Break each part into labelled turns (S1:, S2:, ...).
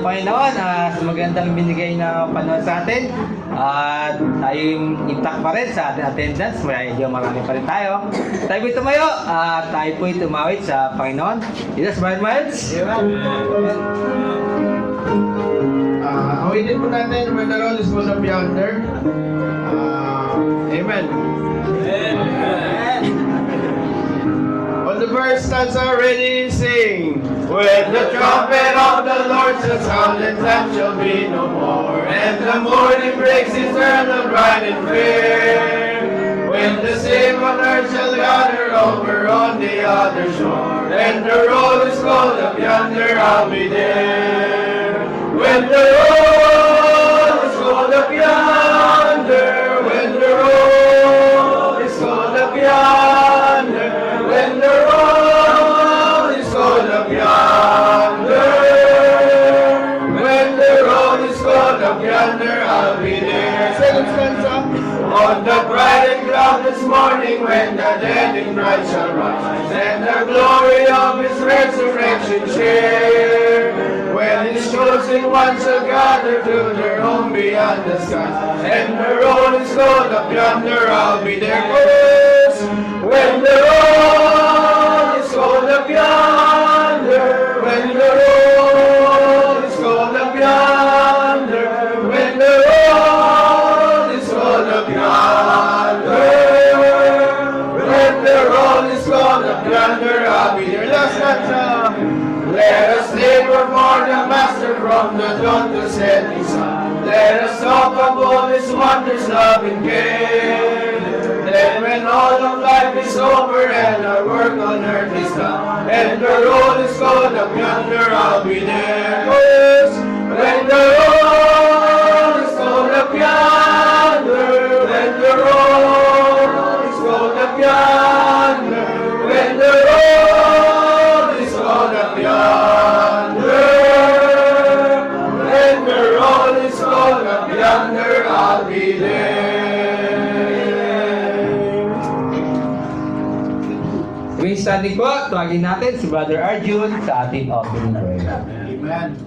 S1: Panginoon sa magandang binigay na panahon sa atin. At tayo yung intact pa rin sa ating attendance. Medyo marami pa rin tayo. Tayo po'y tumayo at tayo po'y tumawid sa Panginoon. Yes, Brother Miles?
S2: Awitin po natin when the road is full of yonder. Amen. On the first stanza ready sing. When the trumpet of the Lord shall sound, and time shall be no more, and the morning breaks eternal, bright and fair. When the same on earth shall gather over on the other shore, and the road is called up yonder, I'll be there. When the road is called up yonder, when the road is called up yonder, when the road is called up yonder, when the road is called up yonder, I'll be there. Second stanza. On the bright and cloudless morning, when the dead in Christ shall rise, and the glory of His resurrection share. When His chosen ones shall gather to their home beyond the skies, and the road is called up yonder, I'll be there. Yes. When the road is called up yonder, when the road is called up yonder, when the road is called up yonder, when the road is called up yonder, I'll be there. Last stanza. Let us labor for the Master from the dawn to setting sun. Let us talk of all His wonders, love and care. Then when all of life is over and our work on earth is done, and the road is called up yonder, I'll be there. Yes. When the road is called up yonder, when the road is called up yonder, when the road is called up yonder, when the road is called up yonder, I'll be there.
S1: Tuwing standing po, tuwagin natin si Brother Arjun sa ating opening prayer.
S2: Amen.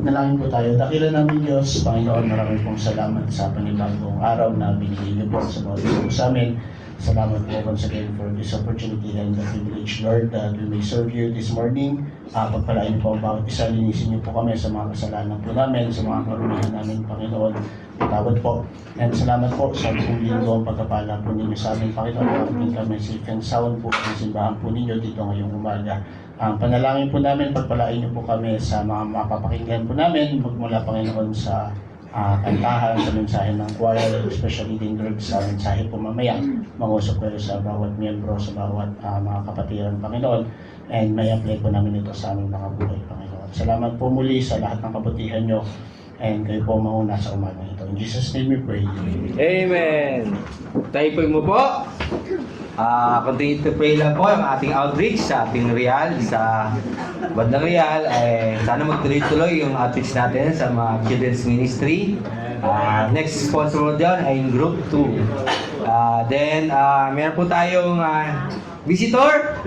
S3: Nalangin po tayo. Dakilan namin Diyos, Panginoon, maraming pong salamat sa panibagong araw na binigay niyo po sa bawat isa po sa amin. Salamat po once again for this opportunity and the privilege, Lord, that we may serve you this morning. Pagpalain po ang bawat isa, linisin niyo po kami sa mga kasalanan po namin, sa mga karumihan namin, Panginoon. Patawad po. And salamat po sa buong linggo ang pagkapala po ninyo sa amin, Panginoon. Parating kami safe and sound po ang simbahan po ninyo dito ngayong umaga. Ang panalangin po namin, pagpalain niyo po kami sa mga mapapakinggan po namin, magmula, Panginoon, sa kantahan, sa mensahe ng choir, especially din sa mensahe po mamaya. Mangusap kayo sa bawat miyembro, sa bawat mga kapatiran, Panginoon, and may apply po namin ito sa aming mga buhay, Panginoon. Salamat po muli sa lahat ng kabutihan nyo, and kayo po mauna sa umaga ito. In Jesus' name we pray.
S1: Amen. Tayo po po. Continue to pray lang po ang ating outreach sa ating Real, sa bandang Real. Sana magtuloy-tuloy yung outreach natin sa mga children's ministry. Next sponsor mo dyan ay yung Group 2. Then, meron po tayong visitor.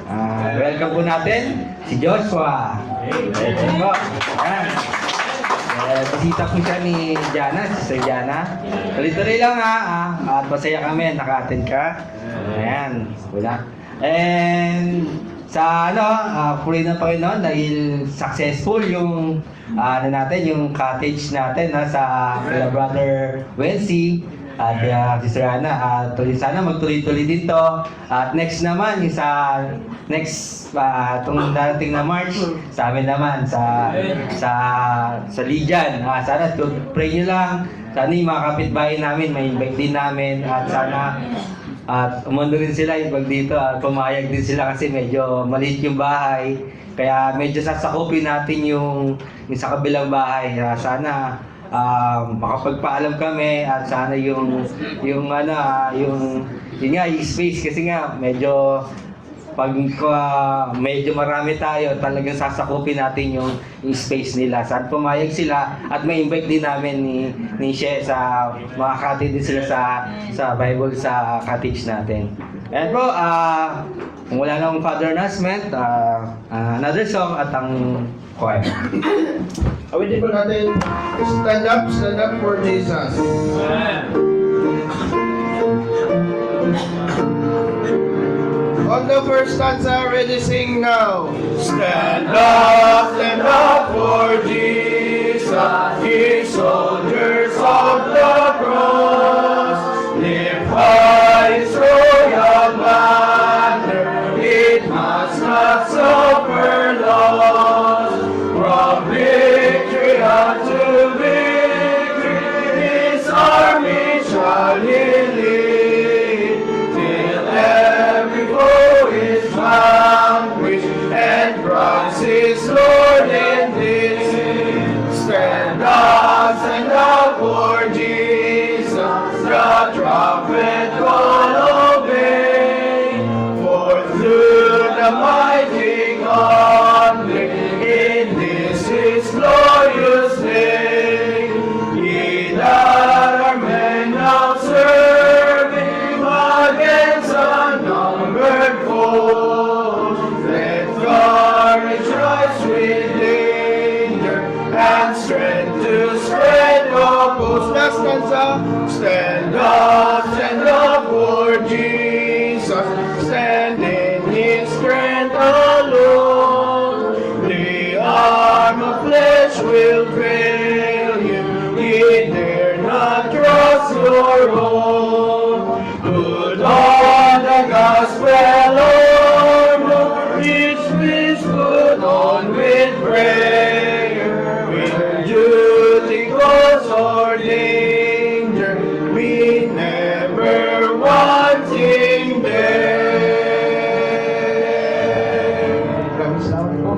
S1: Welcome po natin, si Joshua. Welcome po. Bisita po siya ni Jana, si Jana. Tuloy-tuloy lang at masaya kami, naka-attend ka. Ayan, wala. And sa puri ng Panginoon dahil successful yung natin, yung cottage natin sa kila Brother Wency at Sister Ana. Sana magtuloy-tuloy din to. At next naman, yung itong darating na March, sa amin naman, sa Lijan. Sana pray nyo lang. Sana yung mga kapitbahay namin, may invite din namin. At sana umando rin sila yung pag dito. Pumayag din sila kasi medyo maliit yung bahay. Kaya medyo sasakupin natin yung sa kabilang bahay. Sana makapagpaalam kami at sana yung space kasi nga medyo pag medyo marami tayo, talagang sasakupin natin yung space nila. Saan pumayag sila at may invite din namin ni She sa makakati din sila sa Bible sa cottage natin. Ayan po, kung wala nang further announcement, another song at ang choir.
S2: Awitin po natin, stand up for Jesus. On the first stanza, ready, sing now. Stand up for Jesus, ye soldiers of the cross. Lift high his royal banner, it must not suffer loss. From victory unto victory, his army shall he lead, till every foe is vanquished, and Christ is Lord indeed. Stand up for Jesus, the trumpet call obey, for through the mighty conflict, in this his glorious day, ye that are men now serving against unnumbered foes, let courage rise with danger, and strength to spread the post. Last stanza. Stand up for Jesus, stand in his strength alone. The arm of flesh will fail you, ye dare not trust your own. Put on the gospel armor, each piece put on with prayer. When duty calls or danger, we never wanting there.
S3: Maraming salamat po.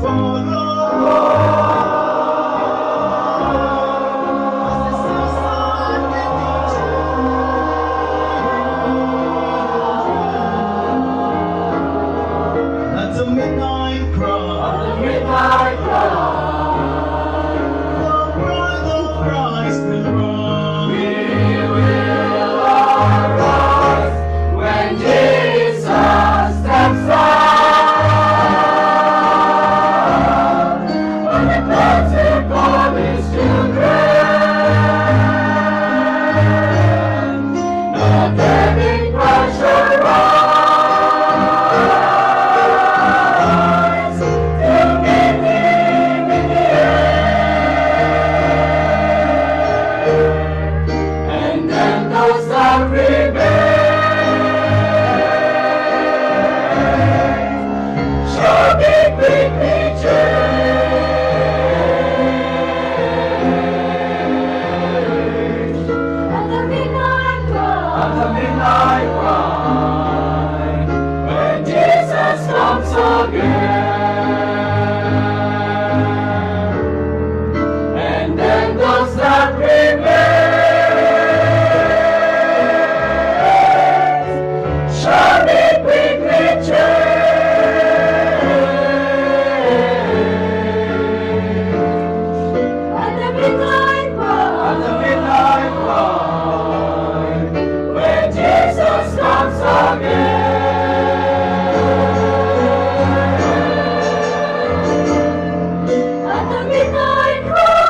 S2: for the Lord. That's a midnight cry. The bride of Christ will rise. We will arise when Jesus steps out. On the cloud of His children, no deadly pressure rise to meet Him in the air. And then those that remain shall be quickly changed. At the midnight cry, when Jesus comes again, and then those that remain shall be quickly changed. At the midnight cry, when Jesus comes again, at the midnight cry,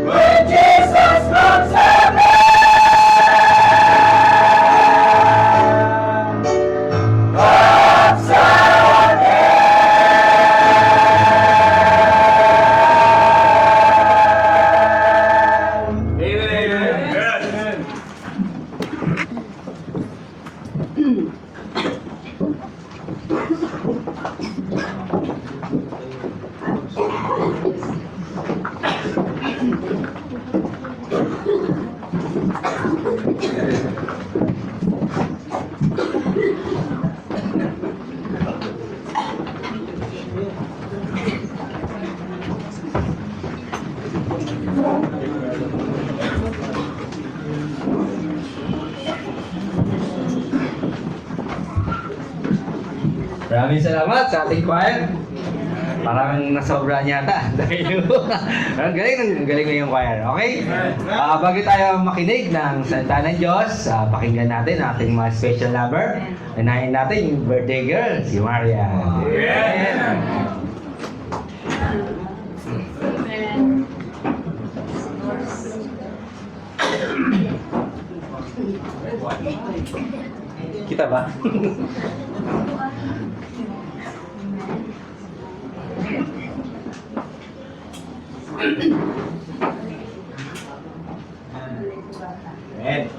S2: when Jesus comes again.
S1: Maraming salamat sa ating choir. Parang nasobra niya ata. Dahil ang galing mo yung choir. Okay? Bago tayo makinig ng salita ng Diyos, pakinggan natin ang ating mga special lover. Unahin natin yung birthday girl, si Maria. Kita ba? Amen.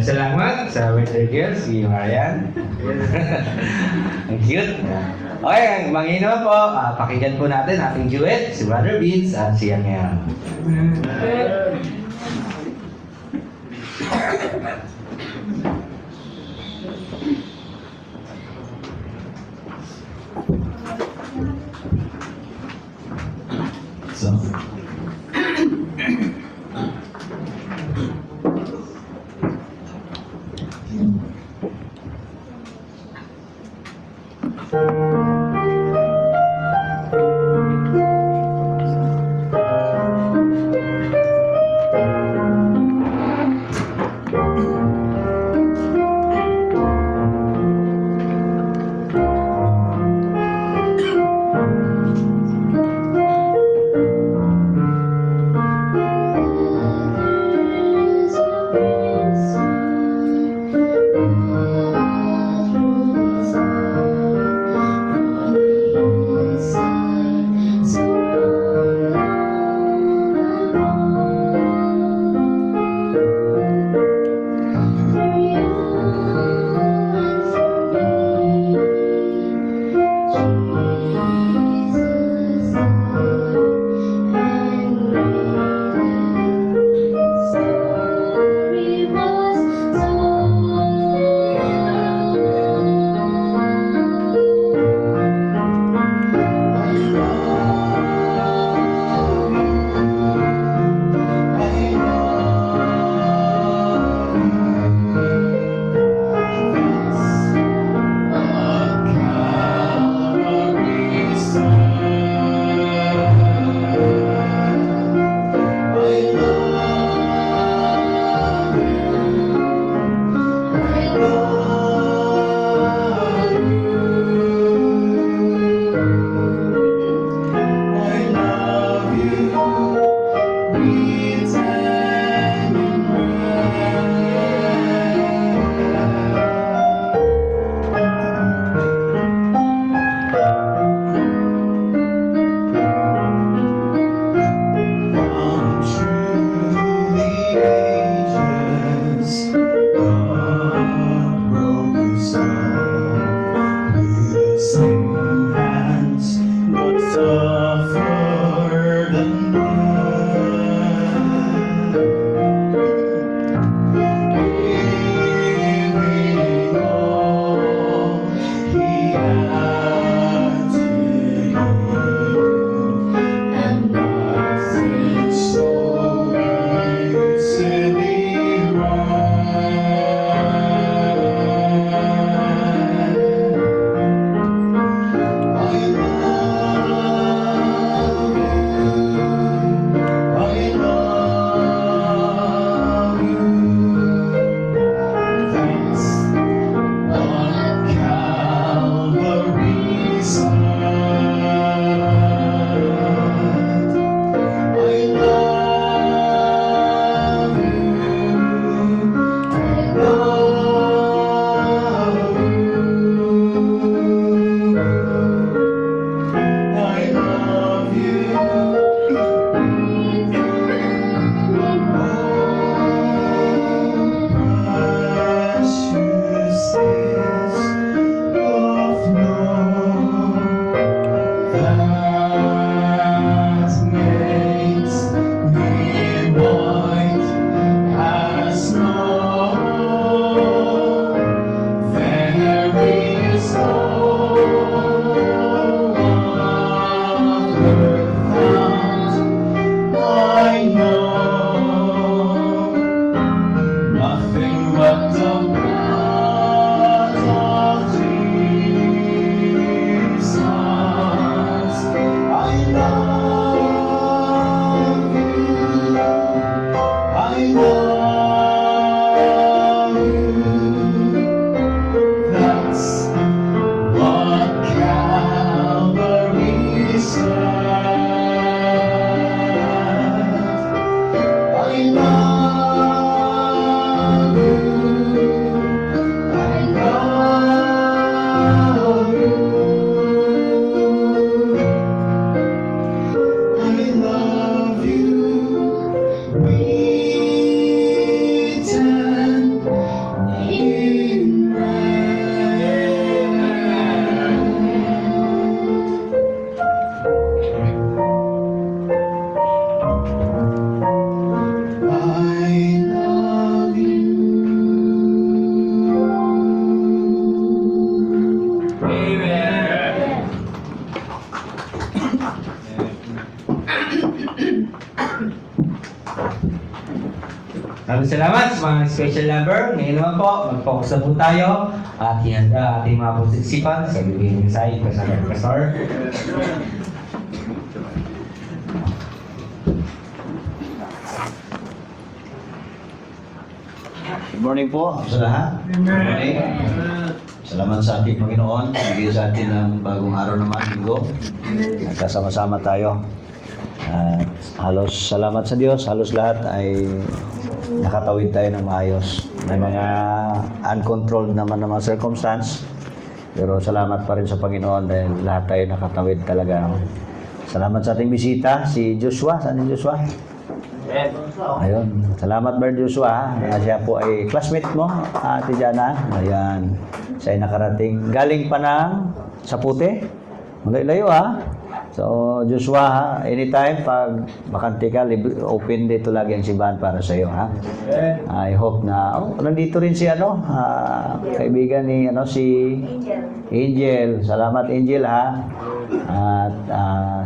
S1: Salamat sa Winter Girls, si Marian. Ang cute. Okay, mangin naman po. Pakinggan po natin ating duet, si Brother Vince at si Yang Yang.
S3: So,
S1: Maraming salamat sa mga special number. Ngayon naman po, mag-focus na po tayo at ihanda ating mga posisipan sa bibigyan mensahe kasama ng pastor.
S4: Good morning po sa lahat. Good morning. Salamat sa ating Panginoon. Bigyan sa atin ng bagong araw naman, linggo. Kasama-sama tayo. At halos salamat sa Diyos. Halos lahat ay nakatawid tayo ng maayos. May mga uncontrolled naman na mga circumstance. Pero salamat pa rin sa Panginoon dahil lahat tayo nakatawid talaga. Salamat sa ating bisita, si Joshua. Saan si Joshua? Ayun. Salamat, Brad Joshua. Siya po ay classmate mo, Ate Jana. Ayan. Siya ay nakarating. Galing pa ng Sapute. Malayo ha. So, Joshua, anytime pag bakante ka, open dito lagi ang simbahan para sa iyo, ha? I hope na nandito rin si kaibigan ni si Angel. Salamat Angel, ha. At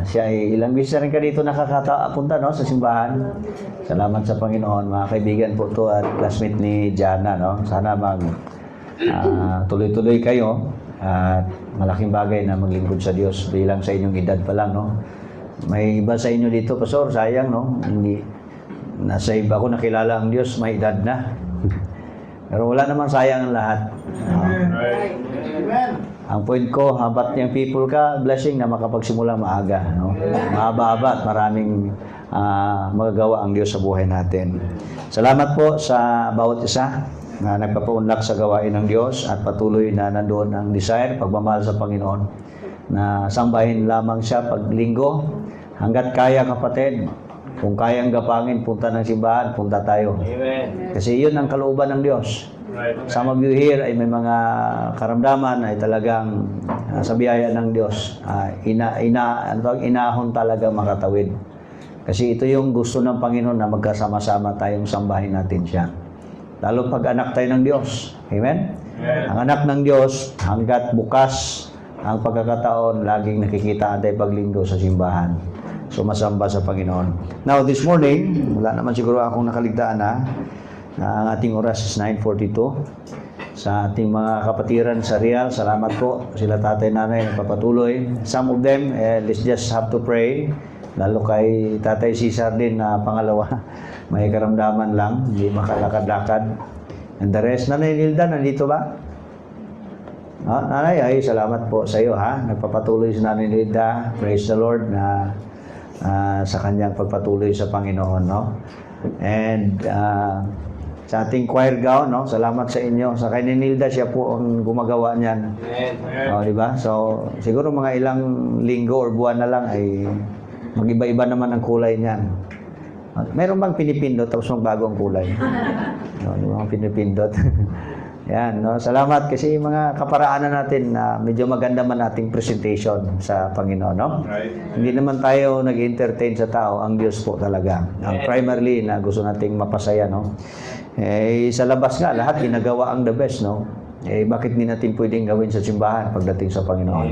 S4: siya ay ilang beses rin ka dito nakakapunta sa simbahan. Salamat sa Panginoon, mga kaibigan po to at classmate ni Jana, no. Sana tuloy-tuloy kayo. At malaking bagay na maglingkod sa Diyos bilang sa inyong edad pa lang, no? May iba sa inyo dito, Pastor, sayang, no? Hindi, nasa iba ko nakilala ang Diyos, may edad na. Pero wala namang sayang ang lahat. Ang point ko, habat niyang people ka, blessing na makapagsimula maaga, no? Mahaba-haba at maraming magagawa ang Diyos sa buhay natin. Salamat po sa bawat isa na nagpapaunlak sa gawain ng Diyos at patuloy na nandoon ang desire, pagmamahal sa Panginoon na sambahin lamang siya paglinggo hanggat kaya, kapatid. Kung kayang gapangin, punta ng simbahan, punta tayo.
S2: Amen.
S4: Kasi yun ang kalooban ng Diyos. Some of you here ay may mga karamdaman ay talagang sa biyaya ng Diyos. Inahon talaga makatawid. Kasi ito yung gusto ng Panginoon na magkasama-sama tayong sambahin natin siya. Lalo pag anak tayo ng Diyos. Amen? Ang anak ng Diyos, hanggat bukas ang pagkakataon, laging nakikita tayo paglinggo sa simbahan. Sumasamba sa Panginoon. Now, this morning, wala naman siguro akong nakaligtaan na ang ating oras is 9:42. Sa ating mga kapatiran sa Real, salamat po. Sila tatay, nanay, nagpapatuloy. Some of them, let's just have to pray. Lalo kay Tatay Cesar din na pangalawa. May karamdaman lang, hindi makalakad-lakad. And the rest, Nanay Nilda, nandito ba? Nanay, ay salamat po sa iyo, ha. Nagpapatuloy si Nanay Nilda. Praise the Lord na sa kanyang pagpatuloy sa Panginoon, no? And sa ating choir gown, no? Salamat sa inyo. Sa kay Nilda, siya po ang gumagawa niyan. Di ba? So, siguro mga ilang linggo or buwan na lang ay mag-iba-iba naman ang kulay niyan. Meron bang pinipindot tapos magbago ang kulay? No, yung mga pinipindot. Yan, no? Salamat kasi yung mga kaparaanan natin na medyo maganda man ating presentation sa Panginoon, no? Hindi naman tayo nag-entertain sa tao, ang Diyos po talaga. Ang primarily na gusto nating mapasaya, no? Sa labas nga, lahat ginagawa ang the best, no? Bakit hindi natin pwedeng gawin sa simbahan pagdating sa Panginoon?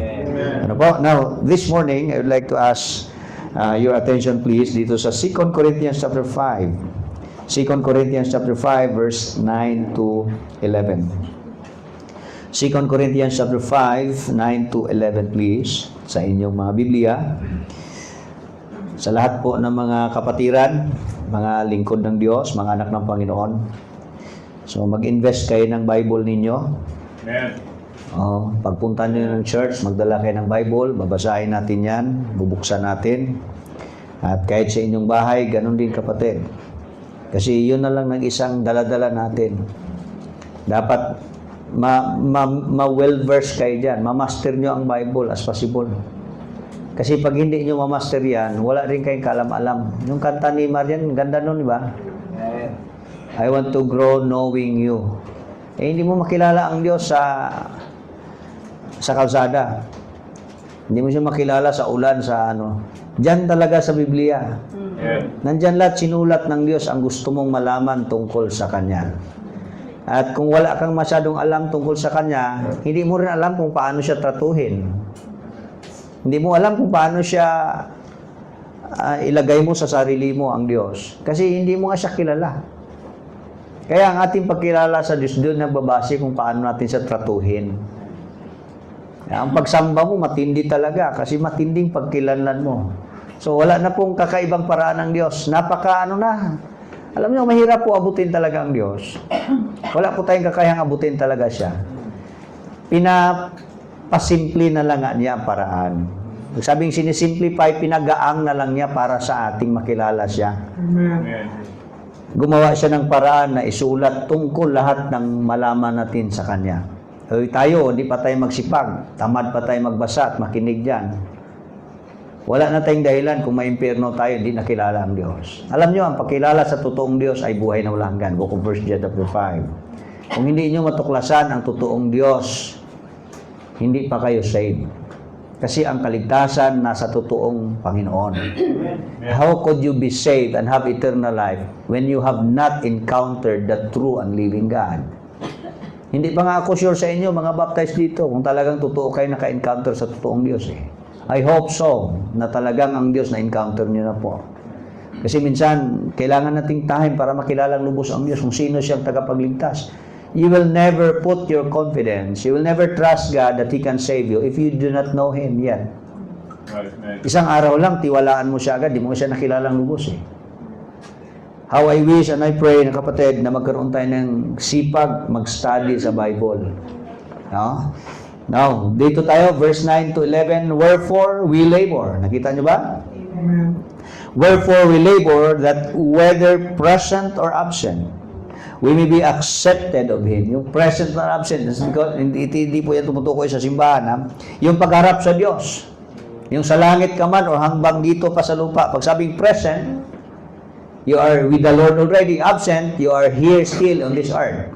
S4: Ano po? Now, this morning, I would like to ask your attention please dito sa 2 Corinthians chapter 5. 2 Corinthians chapter 5 verse 9 to 11. 2 Corinthians chapter 5, 9 to 11 please sa inyong mga Biblia. Sa lahat po ng mga kapatiran, mga lingkod ng Diyos, mga anak ng Panginoon. So mag-invest kayo ng Bible ninyo.
S2: Amen.
S4: Pagpunta niyo ng church, magdala kayo ng Bible, babasahin natin yan, bubuksan natin. At kahit sa inyong bahay, ganun din kapatid. Kasi yun na lang ng isang daladala natin. Dapat ma-well-versed kayo dyan. Ma-master nyo ang Bible as possible. Kasi pag hindi nyo ma-master yan, wala rin kayong kalam-alam. Yung kanta ni Marian, ganda nun, di ba? I want to grow knowing you. Hindi mo makilala ang Diyos sa kalsada. Hindi mo siya makilala sa ulan, sa ano. Diyan talaga sa Biblia. Nandyan lahat sinulat ng Diyos ang gusto mong malaman tungkol sa Kanya. At kung wala kang masyadong alam tungkol sa Kanya, hindi mo rin alam kung paano siya tratuhin. Hindi mo alam kung paano siya ilagay mo sa sarili mo ang Diyos. Kasi hindi mo nga siya kilala. Kaya ang ating pagkilala sa Diyos doon nagbabase kung paano natin siya tratuhin. Ang pagsamba mo matindi talaga kasi matinding pagkilanlan mo. So wala na pong kakaibang paraan ng Diyos. Alam niyo, mahirap po abutin talaga ang Diyos. Wala po tayong kakayang abutin talaga siya. Pinapasimple na lang niya ang paraan. Sabing sinisimplify, pinagaang na lang niya para sa ating makilala siya. Gumawa siya ng paraan na isulat tungkol lahat ng malaman natin sa Kanya. Tayo, hindi pa tayo magsipag. Tamad pa tayo magbasa at makinig dyan. Wala na tayong dahilan kung may impyerno tayo, hindi nakilala ang Diyos. Alam nyo, ang pagkilala sa totoong Diyos ay buhay na walang hanggan. Book of 1 John 5. Kung hindi nyo matuklasan ang totoong Diyos, hindi pa kayo saved. Kasi ang kaligtasan nasa totoong Panginoon. How could you be saved and have eternal life when you have not encountered the true and living God? Hindi pa nga ako sure sa inyo, mga baptized dito, kung talagang totoo kayo naka-encounter sa totoong Diyos. I hope so, na talagang ang Diyos na-encounter niyo na po. Kasi minsan, kailangan nating time para makilala lubos ang Diyos, kung sino siyang tagapagligtas. You will never put your confidence, you will never trust God that He can save you if you do not know Him yet. Isang araw lang, tiwalaan mo siya agad, di mo siya nakilalang lubos How I wish and I pray na kapatid na magkaroon tayo ng sipag mag-study sa Bible. No? Now, dito tayo, verse 9 to 11, wherefore we labor. Nakita nyo ba?
S5: Amen.
S4: Wherefore we labor that whether present or absent, we may be accepted of Him. Yung present or absent, hindi po yan tumutukoy sa simbahan. Yung pagharap sa Diyos. Yung sa langit ka man o hanggang dito pa sa lupa. Pag sabing present, you are with the Lord already. Absent, you are here still on this earth.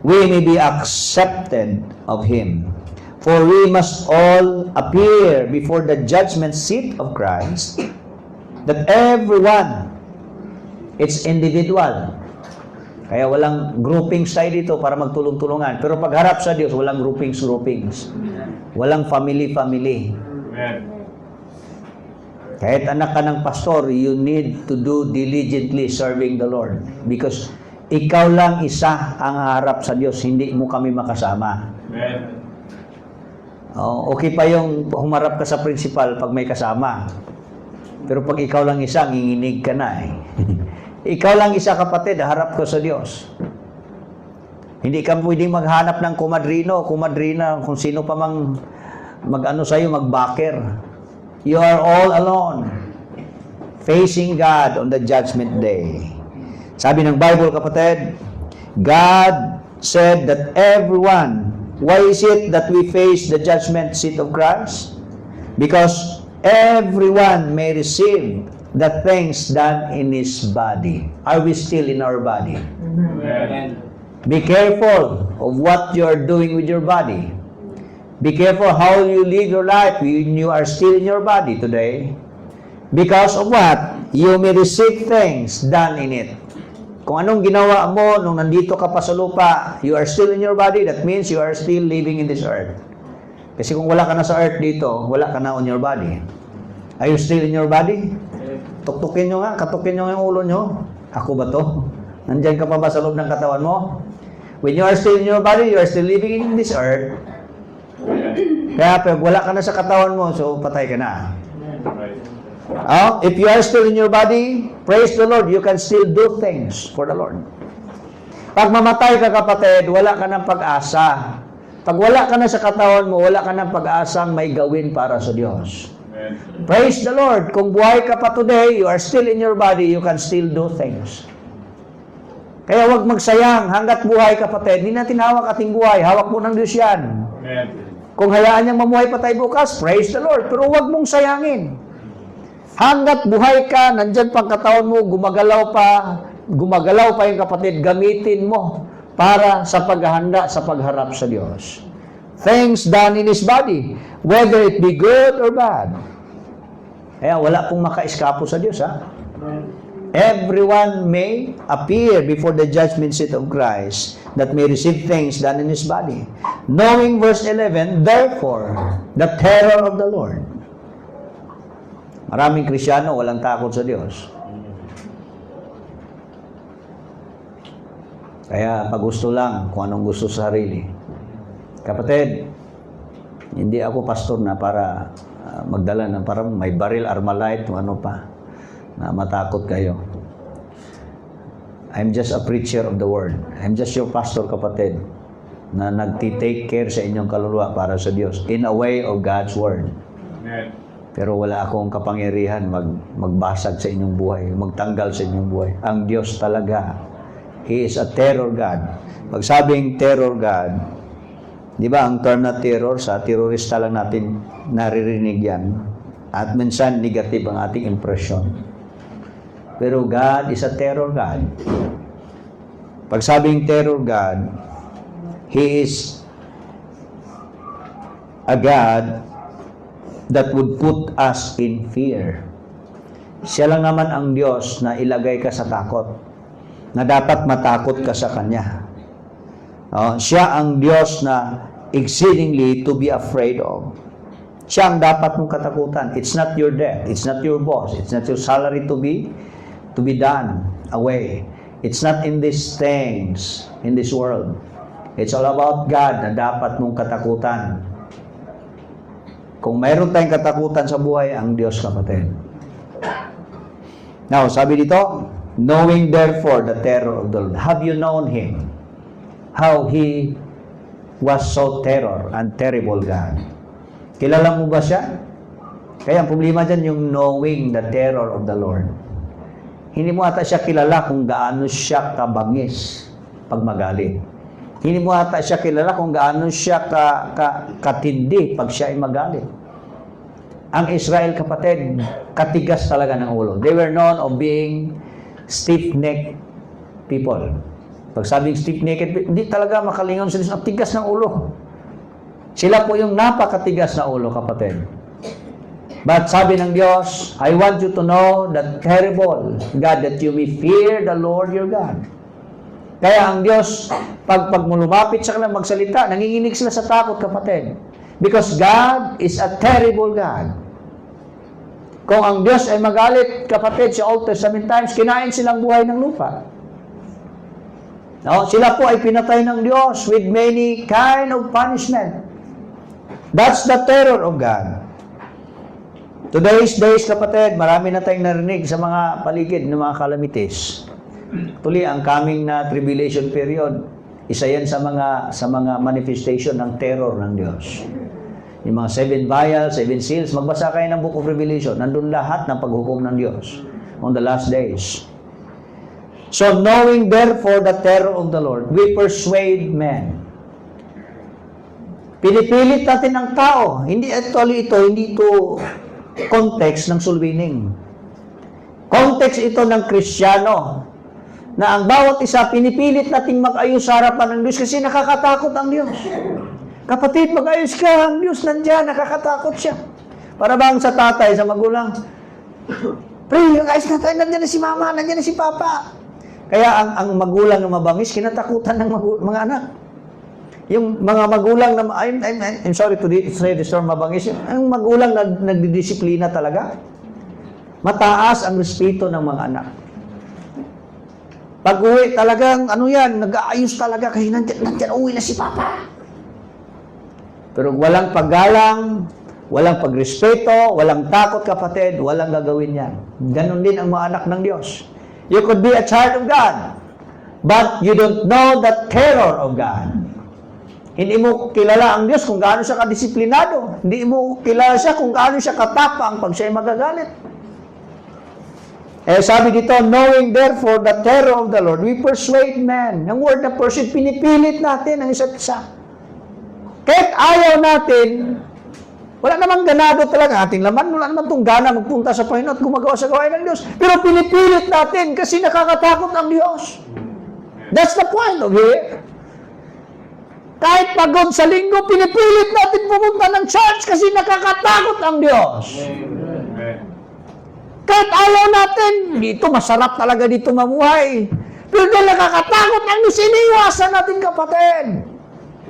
S4: We may be accepted of Him. For we must all appear before the judgment seat of Christ, that everyone, it's individual. Kaya walang groupings tayo dito para magtulong-tulungan. Pero pagharap sa Diyos, walang groupings. Walang family. Kahit anak ka ng pastor, you need to do diligently serving the Lord. Because ikaw lang isa ang harap sa Diyos, hindi mo kami makasama. Okay pa yung humarap ka sa principal pag may kasama. Pero pag ikaw lang isa, nginginig ka na Ikaw lang isa, kapatid, harap ko sa Diyos. Hindi ka pwedeng maghanap ng kumadrina, kung sino pa mang mag-ano sa'yo, mag-backer. You are all alone, facing God on the judgment day. Sabi ng Bible, kapatid, God said that everyone, why is it that we face the judgment seat of Christ? Because everyone may receive the things done in His body. Are we still in our body?
S5: Amen.
S4: Be careful of what you are doing with your body. Be careful how you live your life when you are still in your body today. Because of what? You may receive things done in it. Kung anong ginawa mo nung nandito ka pa sa lupa, you are still in your body, that means you are still living in this earth. Kasi kung wala ka na sa earth dito, wala ka na on your body. Are you still in your body? Tuktukin nyo nga, katukin nyo yung ulo nyo. Ako ba to? Nandyan ka pa ba sa loob ng katawan mo? When you are still in your body, you are still living in this earth. Kaya pag wala ka na sa katawan mo, so patay ka na. If you are still in your body, praise the Lord, you can still do things for the Lord. Pag mamatay ka, kapatid, wala ka ng pag-asa. Pag wala ka na sa katawan mo, wala ka ng pag-asang may gawin para sa Diyos. Praise the Lord. Kung buhay ka pa today, you are still in your body, you can still do things. Kaya huwag magsayang. Hanggat buhay, kapatid, hindi natin hawak ating buhay. Hawak mo ng Diyos yan. Kung hayaan niyang mamuhay pa tayo bukas, praise the Lord. Pero huwag mong sayangin. Hanggat buhay ka, nandyan pang katawan mo, gumagalaw pa yung kapatid, gamitin mo para sa paghahanda sa pagharap sa Diyos. Things done in His body, whether it be good or bad. Kaya wala pong maka-eskapo sa Diyos, Everyone may appear before the judgment seat of Christ, that may receive things done in His body. Knowing, verse 11, therefore, the terror of the Lord. Maraming Kristiyano walang takot sa Diyos. Kaya pag gusto lang kung anong gusto sa sarili. Kapatid, hindi ako pastor na para magdala ng parang may baril, Armalite, o ano pa, na matakot kayo. I'm just a preacher of the word. I'm just your pastor, kapatid, na nagti-take care sa inyong kaluluwa para sa Diyos in a way of God's word.
S5: Amen.
S4: Pero wala akong kapangyarihan magbasag sa inyong buhay, magtanggal sa inyong buhay. Ang Diyos talaga, He is a terror God. Pag sabing terror God, di ba ang term na terror, sa terorista lang natin naririnig yan. At minsan negative ang ating impression. Pero God is a terror God. Pag sabing terror God, He is a God that would put us in fear. Siya lang naman ang Diyos na ilagay ka sa takot, na dapat matakot ka sa Kanya. Siya ang Diyos na exceedingly to be afraid of. Siya ang dapat mong katakutan. It's not your debt. It's not your boss. It's not your salary to be done away. It's not in these things, in this world. It's all about God na dapat mong katakutan. Kung mayroon tayong katakutan sa buhay, ang Diyos, kapatid. Now, sabi dito, knowing therefore the terror of the Lord. Have you known Him? How He was so terror and terrible God. Kilala mo ba siya? Kaya ang problema dyan yung knowing the terror of the Lord. Hindi mo ata siya kilala kung gaano siya kabangis pag magalit. Hindi mo ata siya kilala kung gaano siya katindi pag siya ay magalit. Ang Israel, kapatid, katigas talaga ng ulo. They were known of being stiff-necked people. Pag sabing stiff-necked, hindi talaga makalingon sila. Ang tigas ng ulo. Sila po yung napakatigas na ulo, kapatid. But sabi ng Diyos, I want you to know that terrible God, that you may fear the Lord your God. Kaya ang Diyos, pag lumapit sa kanila magsalita, nanginginig sila sa takot, kapatid. Because God is a terrible God. Kung ang Diyos ay magalit, kapatid, sa Old Testament times, kinain silang buhay ng lupa. No? Sila po ay pinatay ng Diyos with many kind of punishment. That's the terror of God. Today's days, kapatid, marami na tayong narinig sa mga paligid ng mga calamities. Tuli, ang coming na tribulation period, isa yan sa mga manifestation ng terror ng Diyos. Yung mga 7 vials, 7 seals, magbasa kayo ng Book of Revelation. Nandun lahat ng paghukom ng Diyos on the last days. So, knowing therefore the terror of the Lord, we persuade men. Pinipilit natin ang tao. Hindi ito context ng soul winning. Context ito ng Kristiyano. Na ang bawat isa, pinipilit nating mag-ayos sa harapan ng Diyos kasi nakakatakot ang Diyos. Kapatid, mag-ayos ka, ang Diyos nandiyan, nakakatakot siya. Para bang sa tatay, sa magulang, pre, ayos na tayo, nandiyan na si mama, nandiyan na si papa. Kaya ang magulang na mabangis, kinatakutan ng mga anak. Yung mga magulang na, I'm sorry to say this term, mabangis, ang magulang na nagdidisiplina talaga, mataas ang respeto ng mga anak. Pag-uwi talagang, nag-aayos talaga, kasi nandiyan, uwi na si papa. Pero walang paggalang, walang pagrespeto, walang takot, kapatid, walang gagawin yan. Ganon din ang mga anak ng Diyos. You could be a child of God, but you don't know the terror of God. Hindi mo kilala ang Diyos kung gaano siya kadisiplinado. Hindi mo kilala siya kung gaano siya katapang pag siya magagalit. Sabi dito, knowing therefore the terror of the Lord, we persuade men. Ang word na persuade, pinipilit natin ang isa't isa. Kahit ayaw natin, wala namang ganado talaga ating laman, wala naman itong gana magpunta sa Panginoon at gumagawa sa gawain ng Diyos. Pero pinipilit natin kasi nakakatakot ang Diyos. That's the point of here. Kahit pagod sa linggo, pinipilit natin pumunta ng church kasi nakakatakot ang Diyos. Kahit ayaw natin, dito masarap talaga dito mamuhay. Pero dahil nakakatakot ang Diyos, iniwasan natin, kapatid.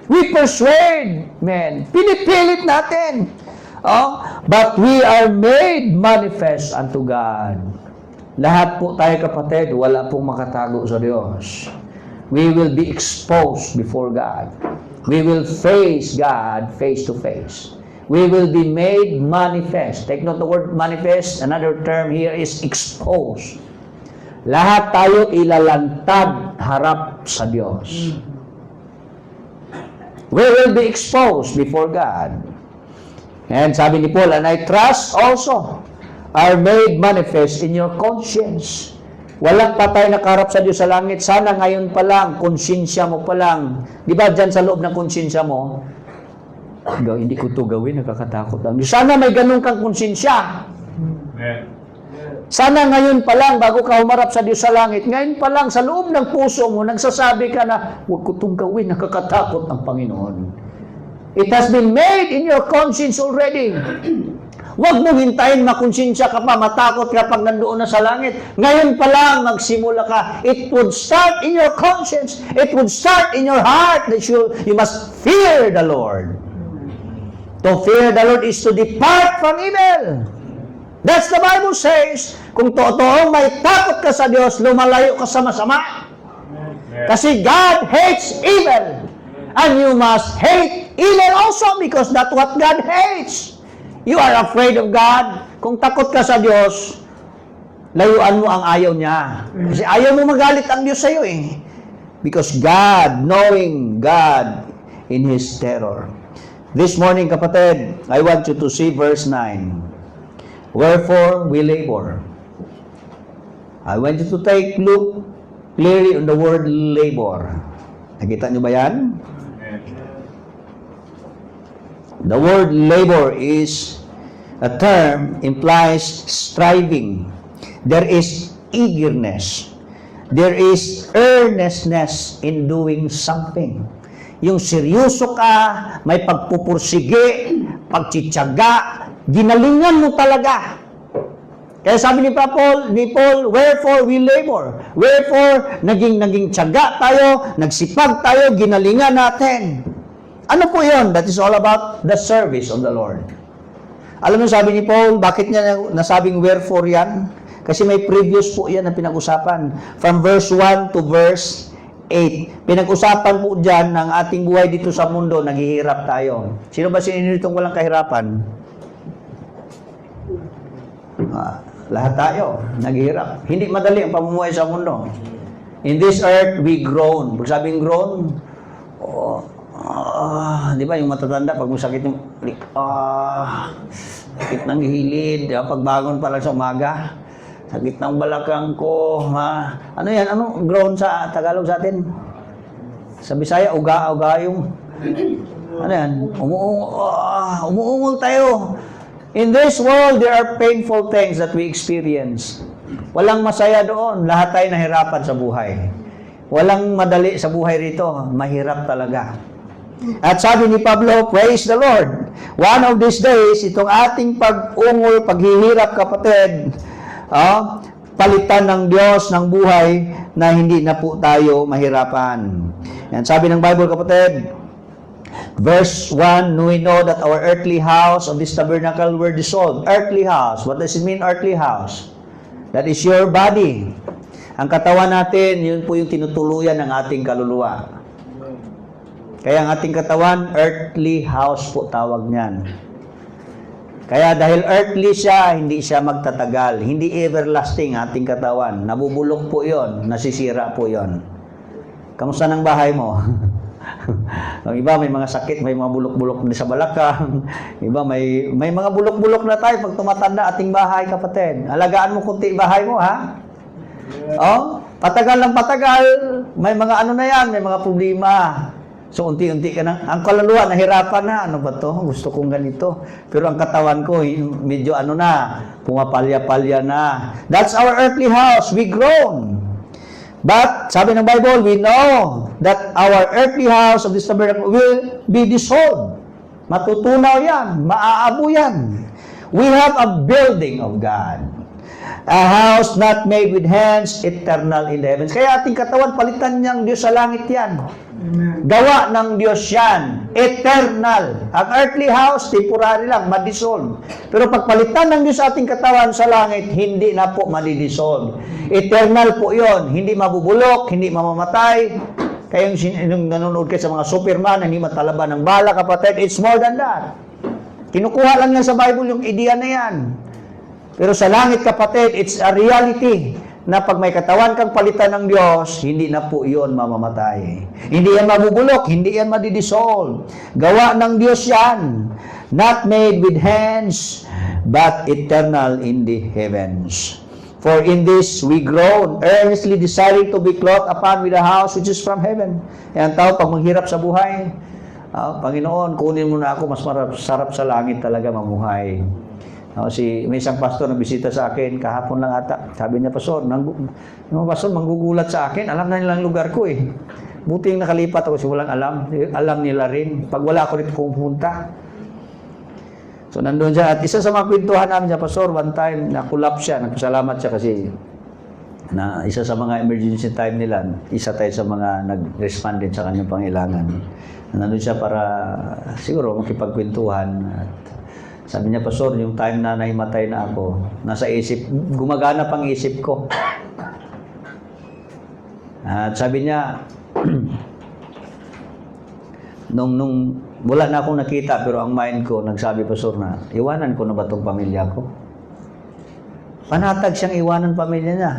S4: We persuade men. Pinipilit natin. But we are made manifest unto God. Lahat po tayo, kapatid, wala pong makatago sa Diyos. We will be exposed before God. We will face God face to face. We will be made manifest. Take note the word manifest. Another term here is exposed. Lahat tayo ilalantad harap sa Diyos. We will be exposed before God. And sabi ni Paul, and I trust also are made manifest in your conscience. Walang patay na kaharap sa Diyos sa langit. Sana ngayon pa lang, konsensya mo pa lang. Di ba dyan sa loob ng konsensya mo, hindi ko to gawin, nakakatakot lang. Sana may ganun kang konsensya. Sana ngayon pa lang, bago ka humarap sa Diyos sa langit, ngayon pa lang, sa loob ng puso mo, nagsasabi ka na, huwag ko itong gawin, nakakatakot ang Panginoon. It has been made in your conscience already. Huwag mong hintayin makonsensya ka pa, matakot ka pag nandoon na sa langit. Ngayon pa lang, magsimula ka. It would start in your conscience. It would start in your heart that you must fear the Lord. To fear the Lord is to depart from evil. That's the Bible says. Kung totoong may takot ka sa Diyos, lumalayo ka sa masama. Kasi God hates evil. And you must hate evil also because that's what God hates. You are afraid of God. Kung takot ka sa Diyos, layuan mo ang ayaw niya. Kasi ayaw mo magalit ang Diyos sa iyo eh. Because God, knowing God in His terror. This morning, kapatid, I want you to see verse 9. Wherefore we labor. I want you to look clearly on the word labor. Nakita niyo ba yan? The word labor is a term implies striving. There is eagerness. There is earnestness in doing something. Yung seryoso ka, may pagpupursige, pagtsitsaga, ginalingan mo talaga. Kaya sabi ni Paul, wherefore we labor. Wherefore, naging tsaga tayo, nagsipag tayo, ginalingan natin. Ano po yun? That is all about the service of the Lord. Alam mo sabi ni Paul, bakit niya nasabing wherefore yan? Kasi may previous po yan na pinag-usapan. From verse 1 to verse 8. Pinag-usapan po dyan ng ating buhay dito sa mundo, naghihirap tayo. Sino ba sininitong walang kahirapan? Lahat tayo, naghihirap. Hindi madali ang pamumuhay sa mundo. In this earth, we groan. Pag sabing groan, di ba yung matatanda, pag masakit yung sakit ng hilid, pagbangon pa lang sa umaga, sakit ng balakang ko, ano yan, ano groan sa Tagalog sa atin? Sa Bisaya, uga yung, ano yan, umuungol tayo. In this world, there are painful things that we experience. Walang masaya doon, lahat tayo nahirapan sa buhay. Walang madali sa buhay rito, mahirap talaga. At sabi ni Pablo, praise the Lord. One of these days, itong ating pag-ungol, paghihirap kapatid, palitan ng Diyos ng buhay na hindi na po tayo mahirapan. Yan, sabi ng Bible kapatid, verse 1, we know that our earthly house of this tabernacle were dissolved. Earthly house. What does it mean, earthly house? That is your body. Ang katawan natin, yun po yung tinutuluyan ng ating kaluluwa. Kaya ang ating katawan, earthly house po tawag niyan. Kaya dahil earthly siya, hindi siya magtatagal. Hindi everlasting ating katawan. Nabubulok po yon, nasisira po yon. Kamusta ng bahay mo? Ang iba may mga sakit, may mga bulok-bulok na sa balakang. Iba may mga bulok-bulok na tayo pag tumatanda ating bahay, kapatid. Alagaan mo kunti bahay mo, ha? Patagal ng patagal, may mga ano na yan, may mga problema. So, unti-unti ka na. Ang kaluluwa, nahirapan na. Ano ba to? Gusto kong ganito. Pero ang katawan ko, medyo ano na, pumapalya-palya na. That's our earthly house. We groan. But, sabi ng Bible, we know that our earthly house of this tabernacle will be dissolved. Matutunaw yan. Maaabo yan. We have a building of God. A house not made with hands, eternal in the heavens. Kaya ating katawan, palitan niyang Diyos sa langit yan. Gawa ng Diyos yan. Eternal. Ang earthly house, temporary lang, madissolve. Pero pagpalitan ng Diyos ating katawan sa langit, hindi na po madidissolve. Eternal po yon. Hindi mabubulok, hindi mamamatay. Kaya yung nanonood kayo sa mga Superman, hindi matalaban ng bala, kapatid, it's more than that. Kinukuha lang yan sa Bible yung ideya na yan. Pero sa langit, kapatid, it's a reality na pag may katawan kang palitan ng Diyos, hindi na po iyon mamamatay. Hindi yan mabubulok, hindi yan madidissolve. Gawa ng Diyos yan. Not made with hands, but eternal in the heavens. For in this we groan, earnestly desiring to be clothed upon with a house which is from heaven. Yan tao, pag maghirap sa buhay, Panginoon, kunin mo na ako, mas sarap sa langit talaga mamuhay. May isang pastor na bisita sa akin, kahapon lang ata. Sabi niya, Pastor, manggugulat sa akin. Alam na nilang lugar ko eh. Buti yung nakalipat ako kasi walang alam. Alam nila rin. Pag wala ako rin pumunta. So nandun siya. At isa sa mga kwentuhan namin siya, Pastor, one time, nakulap siya. Nagpasalamat siya kasi na isa sa mga emergency time nila, isa tayo sa mga nag-respond din sa kanyang pangailangan. Nandun siya para siguro makipagkwentuhan. At sabi niya, Pastor, yung time na nahimatay na ako, nasa isip, gumagana pang isip ko. At sabi niya, nung wala na akong nakita, pero ang mind ko, nagsabi, Pastor, na iwanan ko na ba itong pamilya ko? Panatag siyang iwanan pamilya niya.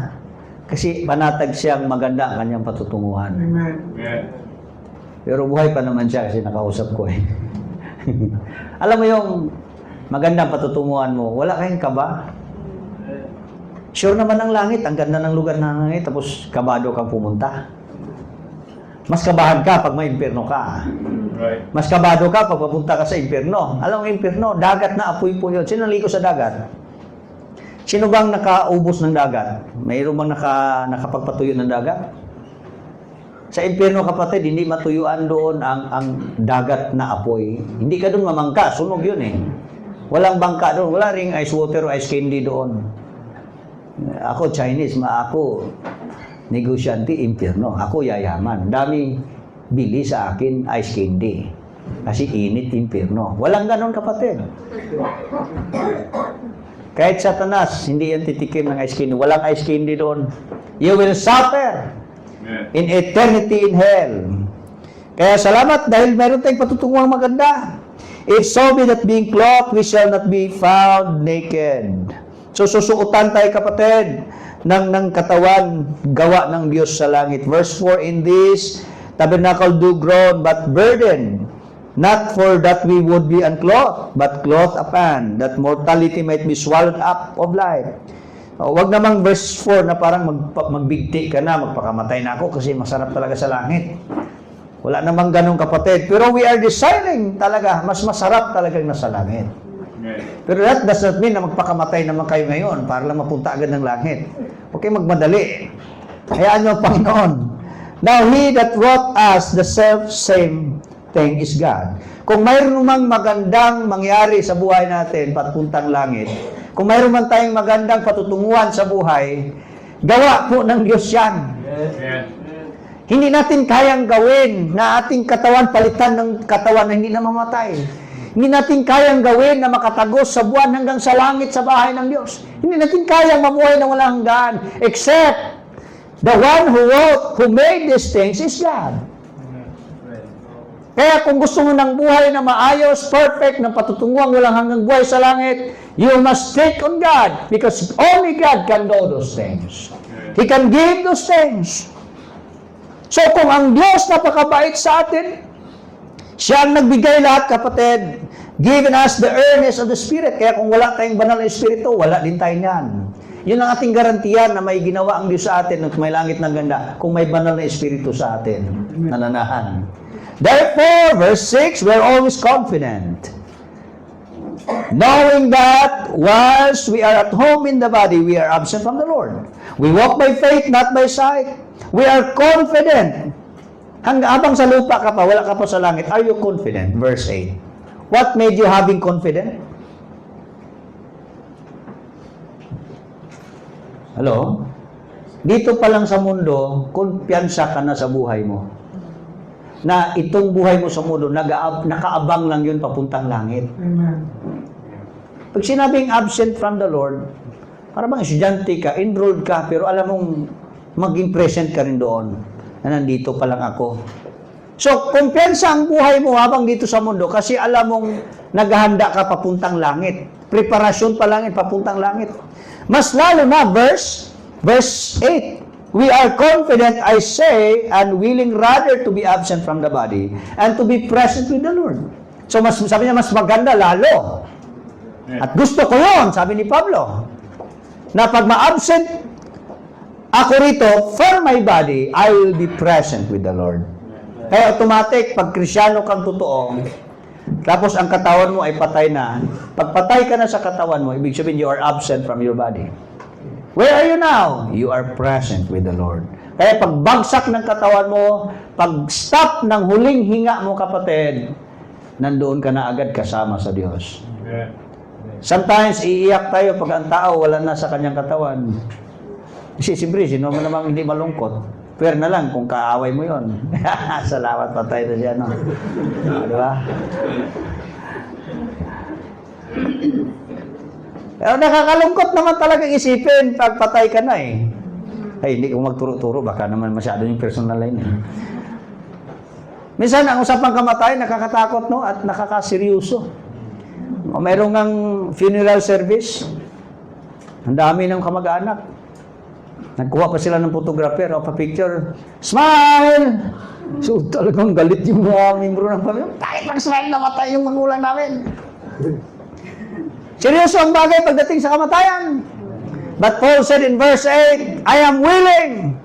S4: Kasi panatag siyang maganda ang kanyang patutunguhan.
S5: Amen.
S4: Pero buhay pa naman siya kasi nakausap ko eh. Alam mo yung magandang patutunguhan mo, wala kayong kaba. Sure naman ang langit, ang ganda ng lugar ng langit, tapos kabado kang pumunta. Mas kabahan ka pag may impyerno ka.
S2: Right.
S4: Mas kabado ka pag papunta ka sa impyerno. Alam mo impyerno, dagat na apoy po yun. Sino naligo sa dagat? Sino bang nakaubos ng dagat? Mayroon bang nakapagpatuyo ng dagat? Sa impyerno, kapatid, hindi matuyuan doon ang dagat na apoy. Hindi ka doon mamangka, sunog yun eh. Walang bangka doon, wala ring ice water o ice candy doon. Ako Chinese, ako negosyante, impyerno. Ako yayaman. Dami bili sa akin ice candy. Kasi init impyerno. Walang ganon, kapatid. Kahit Satanas, hindi yan titikim ng ice candy. Walang ice candy doon. You will suffer in eternity in hell. Kaya salamat dahil meron tayong patutunguhang maganda. If so be that being clothed, we shall not be found naked. So susuotan tayo, kapatid, ng katawan gawa ng Diyos sa langit. Verse 4, in this tabernacle do groan, but burden, not for that we would be unclothed, but clothed upon, that mortality might be swallowed up of life. Wag namang verse 4 na parang magbigti ka na, magpakamatay na ako kasi masarap talaga sa langit. Wala namang ganun, kapatid. Pero we are desiring talaga, mas masarap talagang nasa langit. Pero that does not mean na magpakamatay naman kayo ngayon para lang mapunta agad ng langit. Okay, magmadali. Hayaan nyo, Panginoon. Now, He that wrought us the self-same thing is God. Kung mayroon mang magandang mangyari sa buhay natin papuntang langit, kung mayroon man tayong magandang patutunguhan sa buhay, gawa po ng Diyos yan. Hindi natin kayang gawin na ating katawan palitan ng katawan na hindi na mamatay. Hindi natin kayang gawin na makatagos sa buwan hanggang sa langit sa bahay ng Diyos. Hindi natin kayang mamuhay na walang hanggan. Except the one who made these things is God. Kaya kung gusto mo ng buhay na maayos, perfect, ng patutunguhan walang hanggang buhay sa langit, you must take on God. Because only God can do those things. He can give those things. So kung ang Diyos napakabait sa atin, siya ang nagbigay lahat, kapatid, giving us the earnest of the Spirit. Kaya kung wala tayong banal na Espiritu, wala din tayo niyan. Yun ang ating garantiyan na may ginawa ang Diyos sa atin at may langit ng ganda kung may banal na Espiritu sa atin, nananahan. Therefore, verse 6, we're always confident, knowing that whilst we are at home in the body, we are absent from the Lord. We walk by faith, not by sight. We are confident. Habang sa lupa ka pa, wala ka pa sa langit, are you confident? Verse 8. What made you having confident? Hello? Dito pa lang sa mundo, kumpiyansa ka na sa buhay mo. Na itong buhay mo sa mundo, nakaabang lang yun papuntang langit.
S5: Amen.
S4: Pag sinabing absent from the Lord, para bang estudyante ka, enrolled ka, pero alam mong maging present ka rin doon, na nandito pa lang ako. So, kumpiyansa ang buhay mo habang dito sa mundo kasi alam mong naghahanda ka papuntang langit. Preparasyon pa langit, papuntang langit. Mas lalo na, verse 8. We are confident, I say, and willing rather to be absent from the body and to be present with the Lord. So, sabi niya, mas maganda lalo. At gusto ko yon, sabi ni Pablo, na pag ma-absent ako rito, for my body, I will be present with the Lord. Kaya automatic, pag Krisyano kang totoo, tapos ang katawan mo ay patay na, pag patay ka na sa katawan mo, ibig sabihin, you are absent from your body. Where are you now? You are present with the Lord. Kaya pag bagsak ng katawan mo, pag stop ng huling hinga mo, kapatid, nandoon ka na agad kasama sa Diyos. Sometimes, iiyak tayo pag ang tao wala na sa kanyang katawan. Kasi siyempre, sino mo namang hindi malungkot? Pero na lang kung kaaway mo yon. Salamat, patay na siya, no? Di ba? Pero nakakalungkot naman talaga isipin pag patay ka na eh. Ay, hindi ko magturo-turo. Baka naman masyado yung personal line eh. Minsan, ang usapang kamatay, nakakatakot, no? At nakakaseryoso. Mayroong ang funeral service. Ang dami ng kamag-anak. Nagkuha pa sila ng photographer o pa-picture. Smile! So, talagang galit yung mga membro ng pamilya. Kahit mag-smile, namatay yung magulang namin. Seryoso ang bagay pagdating sa kamatayan. But Paul said in verse 8, I am willing.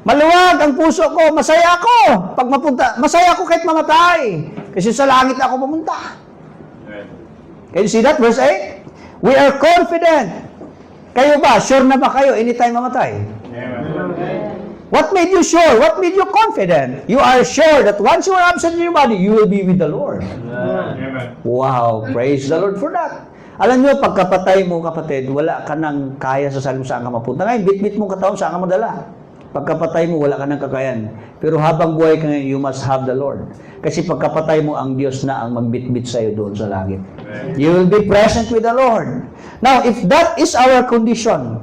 S4: Maluwag ang puso ko, masaya ako. Pag mapunta, masaya ako kahit mamatay. Kasi sa langit ako pumunta. Can you see that? Verse 8? We are confident. Kayo ba? Sure na ba kayo anytime mamatay? What made you sure? What made you confident? You are sure that once you are absent in your body, you will be with the Lord. Wow! Praise the Lord for that. Alam nyo, pagkapatay mo, kapatid, wala ka nang kaya sa sarili mo saan ka mapunta. Ngayon, bit-bit mong katawan, saan ka madala? Pagkapatay mo, wala ka nang kakayan. Pero habang buhay ka ngayon, you must have the Lord. Kasi pagkapatay mo, ang Diyos na ang magbit-bit sa'yo doon sa langit. You will be present with the Lord. Now, if that is our condition,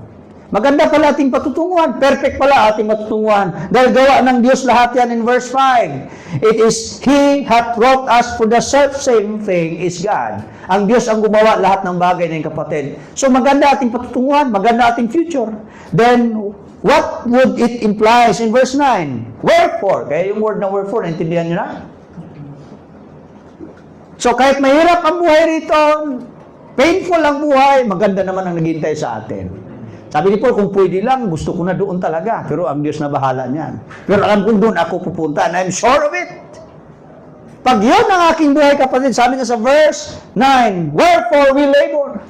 S4: maganda pala ating patutunguhan. Perfect pala ating patutunguhan. Dahil gawa ng Diyos lahat yan in verse 5. It is He hath wrought us for the self-same thing is God. Ang Diyos ang gumawa lahat ng bagay ng kapatid. So maganda ating patutunguhan, maganda ating future. Then, what would it implies in verse 9? Wherefore? Kaya yung word na wherefore, naintindihan nyo na? So kahit mahirap ang buhay rito, painful ang buhay, maganda naman ang naghihintay sa atin. Sabi ni Paul, kung pwede lang, gusto ko na doon talaga. Pero ang Diyos na bahala niyan. Pero alam kong doon ako pupunta and I'm sure of it. Pag yun ang aking buhay, kapatid, sabi niya sa verse 9, wherefore we labor.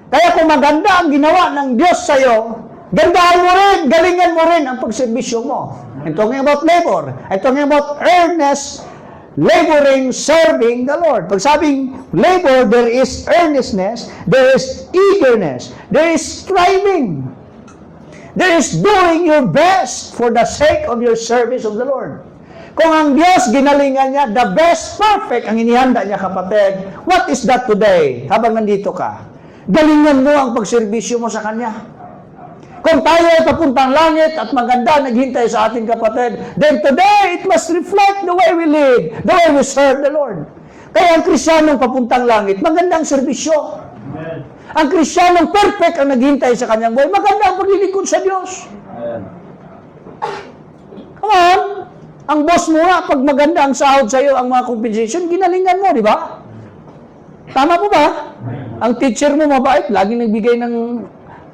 S4: Kaya kung maganda ang ginawa ng Diyos sa'yo, gandahan mo rin, galingan mo rin ang pagserbisyo mo. I'm talking about labor. I'm talking about earnest laboring, serving the Lord. Pag sabing labor, there is earnestness, there is eagerness, there is striving. There is doing your best for the sake of your service of the Lord. Kung ang Diyos ginalingan niya, the best, perfect ang inihanda niya, kapatid. What is that today? Habang nandito ka, galingan mo ang pagserbisyo mo sa Kanya. Kung tayo ay papuntang langit at maganda naghintay sa ating kapatid, then today it must reflect the way we live, the way we serve the Lord. Kaya ang Kristiyanong papuntang langit, maganda ang serbisyo. Amen. Ang Kristiyanong perfect ang naghintay sa kanyang buhay, maganda ang paglilingkod sa Diyos. Come on! Ang boss mo nga, pag maganda ang sahod sa iyo, ang mga compensation, ginalingan mo, di ba? Tama po ba? Ang teacher mo mabait, laging nagbigay ng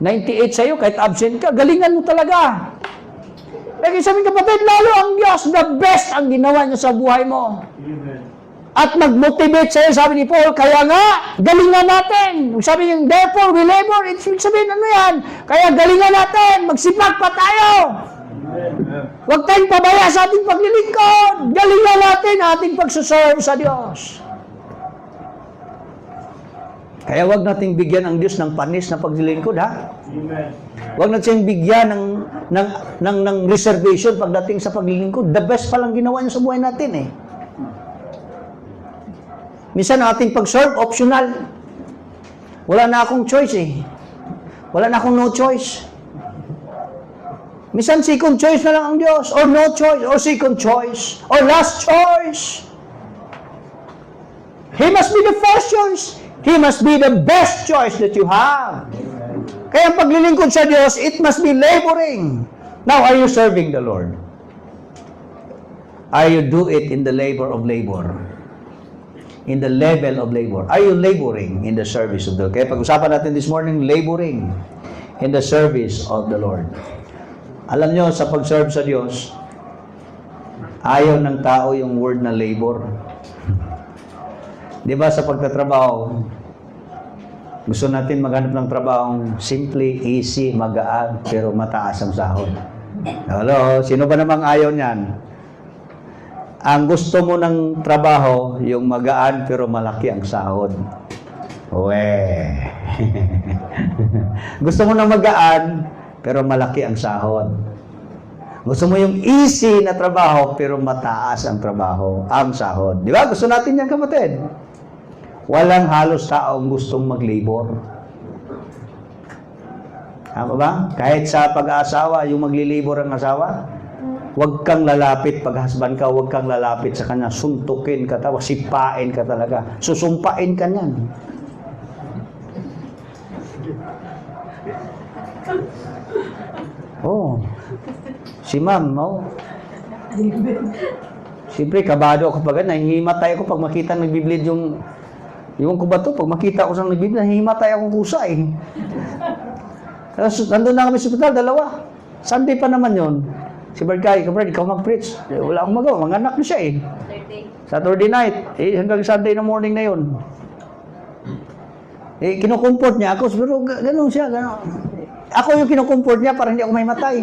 S4: 98 sa iyo, kahit absent ka, galingan mo talaga. Kaya sabi kapatid, lalo ang Diyos, the best ang ginawa niya sa buhay mo. At mag-motivate sa iyo, sabi ni Paul, kaya nga, galingan natin. Sabi niya, therefore we labor, it's sabihin, ano yan? Kaya galingan natin, magsipag pa tayo. Huwag tayong pabaya sa ating paglilingkod. Galingan natin ating pagsuserve sa Diyos. Kaya wag nating bigyan ang Diyos ng panis na paglilingkod, ha? Wag nating bigyan ng reservation pagdating sa paglilingkod. The best pa lang ginawa niya sa buhay natin, eh. Minsan ating pag-serve, optional. Wala na akong choice, eh. Wala na akong no choice. Minsan second choice na lang ang Diyos, or no choice, or second choice, or last choice. He must be the first choice. He must be the best choice that you have. Kaya ang paglilingkod sa Diyos, it must be laboring. Now, are you serving the Lord? Are you do it in the labor of labor? In the level of labor? Are you laboring in the service of the Lord? Kaya pag-usapan natin this morning, laboring in the service of the Lord. Alam nyo, sa pag-serve sa Diyos, ayaw ng tao yung word na labor. Di ba sa pagtatrabaho, gusto natin maghanap ng trabahong simple, easy, magaan, pero mataas ang sahod. Hello? Sino ba namang ayaw niyan? Ang gusto mo ng trabaho, yung magaan pero malaki ang sahod. Gusto mo ng magaan pero malaki ang sahod. Gusto mo yung easy na trabaho pero mataas ang trabaho, ang sahod. Di ba? Gusto natin yan, kapatid. Walang halos taong gustong mag-labor. Tama ba? Kahit sa pag-aasawa, yung magli-labor ang asawa, huwag kang lalapit pag husband ka, huwag kang lalapit sa kanya, suntukin ka, tapos sipain ka talaga. Susumpain ka niyan. Oh. Si ma'am, oh. Siyempre, kabado ako pag nahihimatay ako pag makita nagbiblid yung ko ba to? Pag makita ko sa nagbiblid, nahihimatay akong kusa, eh. Tapos, nandun na kami sa hospital, dalawa. Sunday pa naman yon. Si Brad Guy, ikaw mag-preach. Wala akong magawa, mga anak na siya, eh. Saturday night, hanggang Sunday na morning na yon. Kinukumport niya ako, pero gano'n siya, gano'n. Ako yung kinukumport niya para hindi ako may matay.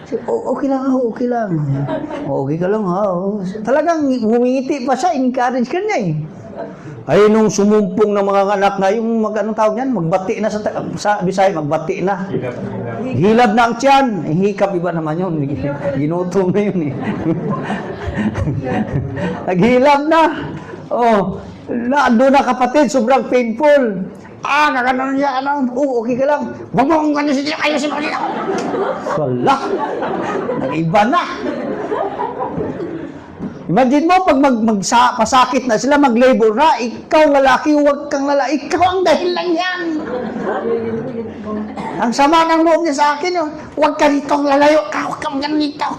S4: Okay lang, okay lang. Okay ka lang, ha. Talagang humingiti pa siya, encourage ka niya, eh. Ay, nung sumumpong ng mga anak na, yung anong tawag niyan, magbati na sa Bisaya, magbati na. Hilab na ang tiyan. Hikap iba naman yun. Ginutom na yun, eh. Naghilab na. Oh, doon na kapatid, sobrang painful. Nakakanon niya, okay ka lang. Huwag mo kung gano'n siya, kayo si Marina. Wala. Nag-iba na. Imagine mo, pag pasakit na sila, mag-labor na, ikaw lalaki, huwag kang lalaki, ikaw ang dahilan yan. Ang sama ng loob niya sa akin, huwag ka rito ang lalayo, huwag kang ganito.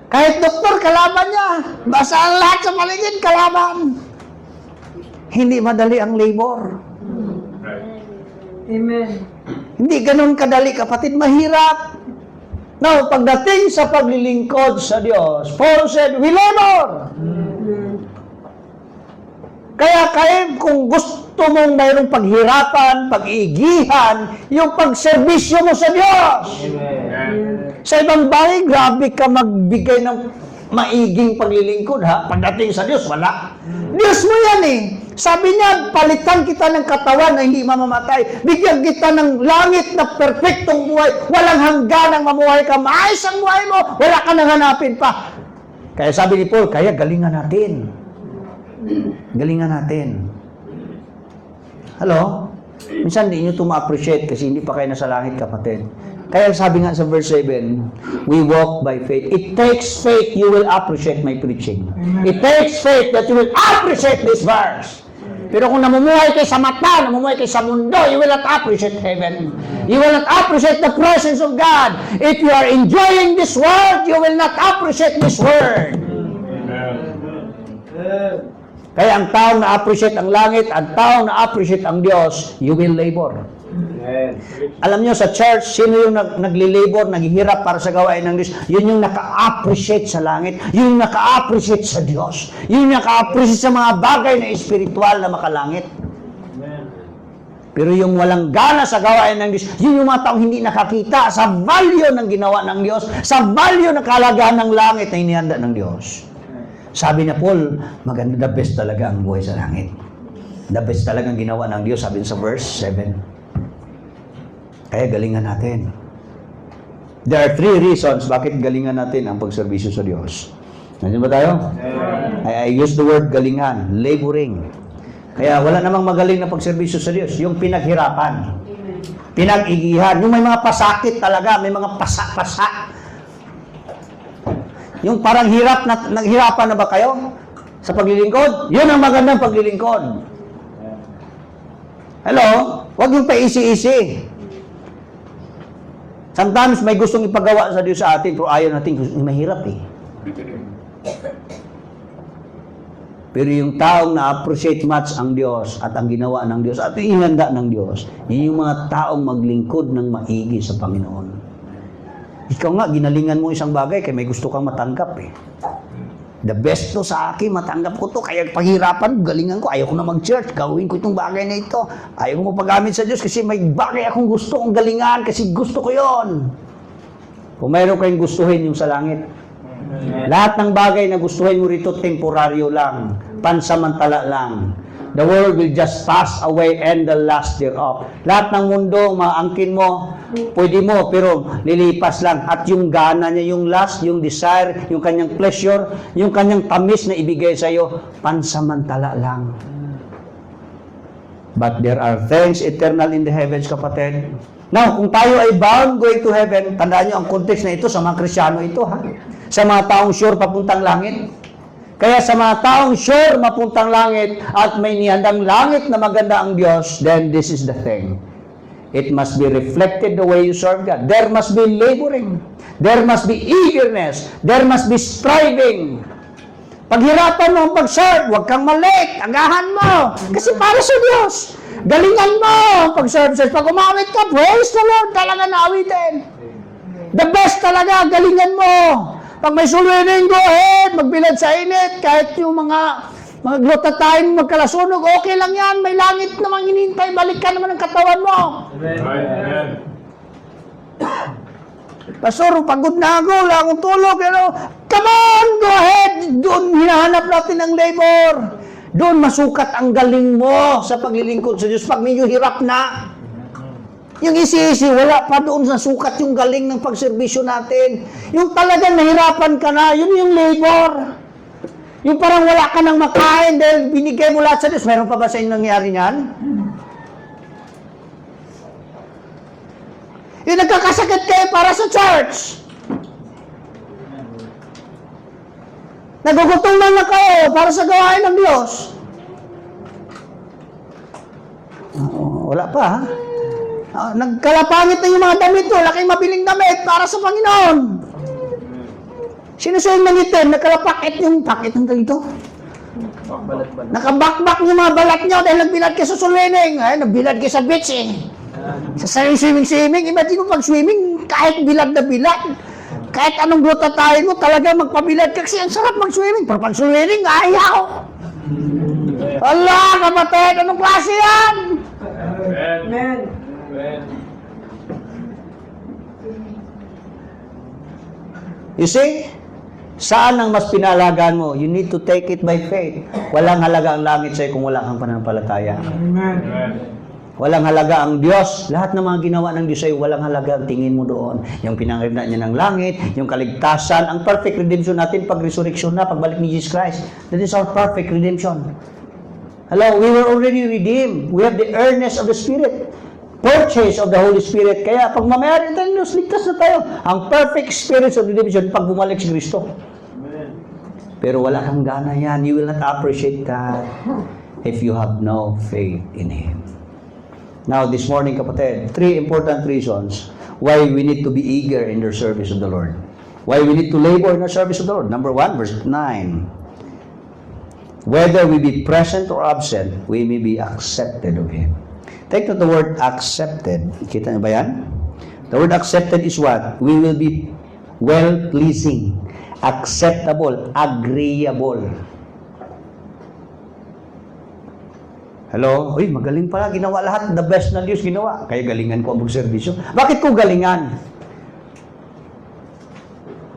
S4: Kahit doktor, kalaban niya. Basta ang lahat sa paligid, kalaban. Hindi madali ang labor.
S5: Amen.
S4: Hindi ganun kadali, kapatid. Mahirap. Now, pagdating sa paglilingkod sa Diyos, Paul said, we labor. Kaya kung gusto mong mayroong paghirapan, pag-iigihan, yung pagserbisyo mo sa Diyos. Sa ibang bagay, grabe ka magbigay ng maiging paglilingkod, ha? Pagdating sa Diyos, wala. Diyos mo yan, eh. Sabi niya, palitan kita ng katawan na hindi mamamatay. Bigyan kita ng langit na perpektong buhay. Walang hangganang mamuhay ka. Maayos ang buhay mo. Wala ka nang hanapin pa. Kaya sabi ni Paul, kaya galingan natin. Galingan natin. Hello? Minsan hindi nyo ito ma-appreciate kasi hindi pa kayo nasa langit, kapatid. Kaya sabi nga sa verse 7, we walk by faith. It takes faith you will appreciate my preaching. It takes faith that you will appreciate this verse. Pero kung namumuhay kayo sa mata, namumuhay kayo sa mundo, you will not appreciate heaven. You will not appreciate the presence of God. If you are enjoying this world, you will not appreciate this word. Kaya ang taong na-appreciate ang langit, ang taong na-appreciate ang Diyos, you will labor. Alam niyo sa church, sino yung nagli-labor, naghihirap para sa gawain ng Diyos? Yun yung naka-appreciate sa langit, yun yung naka-appreciate sa Diyos, yun yung naka-appreciate sa mga bagay na espiritual na makalangit. Pero yung walang gana sa gawain ng Diyos, yun yung mga taong hindi nakakita sa value ng ginawa ng Diyos, sa value ng kalagahan ng langit na inihanda ng Diyos. Sabi na Paul, maganda, the best talaga ang buhay sa langit. The best talagang ginawa ng Diyos, sabi sa verse 7. Kaya galingan natin. There are 3 reasons bakit galingan natin ang pagserbisyo sa Diyos. Nandiyan ba tayo? I use the word galingan, laboring. Kaya wala namang magaling na pagserbisyo sa Diyos. Yung pinaghirapan, pinag-igihan, yung may mga pasakit talaga, may mga pasa-pasa. Yung parang naghirapan na ba kayo sa paglilingkod? Yun ang magandang paglilingkod. Hello? Huwag yung paisi-isi. Sometimes may gustong ipagawa sa Diyos sa atin, pero ayaw natin, mahirap eh. Pero yung taong na-appreciate much ang Diyos at ang ginawa ng Diyos at inihanda ng Diyos, yun yung mga taong maglingkod ng maigi sa Panginoon. Ikaw nga, ginalingan mo isang bagay kaya may gusto kang matanggap eh. The best to sa akin, matanggap ko to. Kaya paghirapan, galingan ko. Ayaw ko na mag-church. Gawin ko itong bagay na ito. Ayaw ko mapagamit sa Diyos kasi may bagay akong gusto kong galingan kasi gusto ko yon. Kung mayroon kayong gustuhin yung sa langit, lahat ng bagay na gustuhin mo rito, temporaryo lang. Pansamantala lang. The world will just pass away and the last thereof. Lahat ng mundo, maangkin mo, pwede mo, pero lilipas lang. At yung gana niya, yung lust, yung desire, yung kanyang pleasure, yung kanyang tamis na ibigay sa iyo, pansamantala lang. But there are things eternal in the heavens, kapatid. Now, kung tayo ay bound going to heaven, tandaan niyo ang context na ito sa mga Kristiyano ito, ha? Sa mga taong sure papuntang langit. Kaya sa mga taong sure mapuntang langit at may nihandang langit na maganda ang Diyos, then this is the thing. It must be reflected the way you serve God. There must be laboring. There must be eagerness. There must be striving. Paghirapan mo ang pag-serve, huwag kang malik, agahan mo. Kasi para sa Diyos. Galingan mo ang pag-serve. Pag umawit ka, praise the Lord, talaga naawitin. The best talaga, galingan mo. Pag may sulwining, go ahead, magbilad sa init, kahit yung mga glutatayin magkalasunog, okay lang yan, may langit namang hinintay, balik ka naman ang katawan mo.
S2: Amen.
S4: Pastor, pagod na ako, wala akong tulog, come on, go ahead, doon hinahanap natin ang labor. Doon masukat ang galing mo sa paglilingkod sa Diyos, pag medyo hirap na. Yung isi-isi, wala pa doon sa sukat yung galing ng pagserbisyo natin. Yung talagang nahirapan ka na, yun yung labor. Yung parang wala ka nang makain dahil binigay mo lahat sa Diyos. Meron pa ba sa inyo nangyari niyan? Yung nagkakasakit kayo para sa church. Nagugutom na kayo para sa gawain ng Diyos. Wala pa, ha? Nagkalapangit na yung mga damit ko, laking mabiling damit para sa Panginoon. Sino sa yung nangitin? Nagkalapakit yung pakit ng dito. Nakabakbak yung mga balat nyo dahil nagbilad ka sa sulwining. Ay, nagbilad ka sa beach eh. Sa swimming, iba din mo pag-swimming, kahit bilad na bilad. Kahit anong glutatayin mo, talaga magpabilad ka kasi ang sarap mag-swimming. Pero pag-swimming, ayaw. Allah, kapatid, anong klase yan?
S5: Amen.
S4: You see? Saan ang mas pinalagaan mo? You need to take it by faith. Walang halaga ang langit sa'yo kung wala kang pananampalataya.
S5: Amen.
S4: Walang halaga ang Diyos. Lahat ng mga ginawa ng Diyos sa'yo, walang halaga ang tingin mo doon. Yung pinangirna niya ng langit, yung kaligtasan, ang perfect redemption natin pag resurrection na, pagbalik ni Jesus Christ. That is our perfect redemption. Hello, we were already redeemed. We have the earnest of the Spirit. Purchase of the Holy Spirit. Kaya pag mamayari tayo ng Diyos, ligtas na tayo. Ang perfect experience of redemption pag bumalik si Kristo. Pero wala kang gana yan. You will not appreciate that if you have no faith in Him. Now, this morning, kapatid, 3 important reasons why we need to be eager in the service of the Lord. Why we need to labor in the service of the Lord. Number 1, verse 9. Whether we be present or absent, we may be accepted of Him. Take note the word accepted. Kita niyo ba yan? The word accepted is what? We will be well-pleasing, acceptable, agreeable. Hello? Uy, magaling pala. Ginawa lahat. The best na Diyos ginawa. Kaya galingan ko ang servisyo. Bakit ko galingan?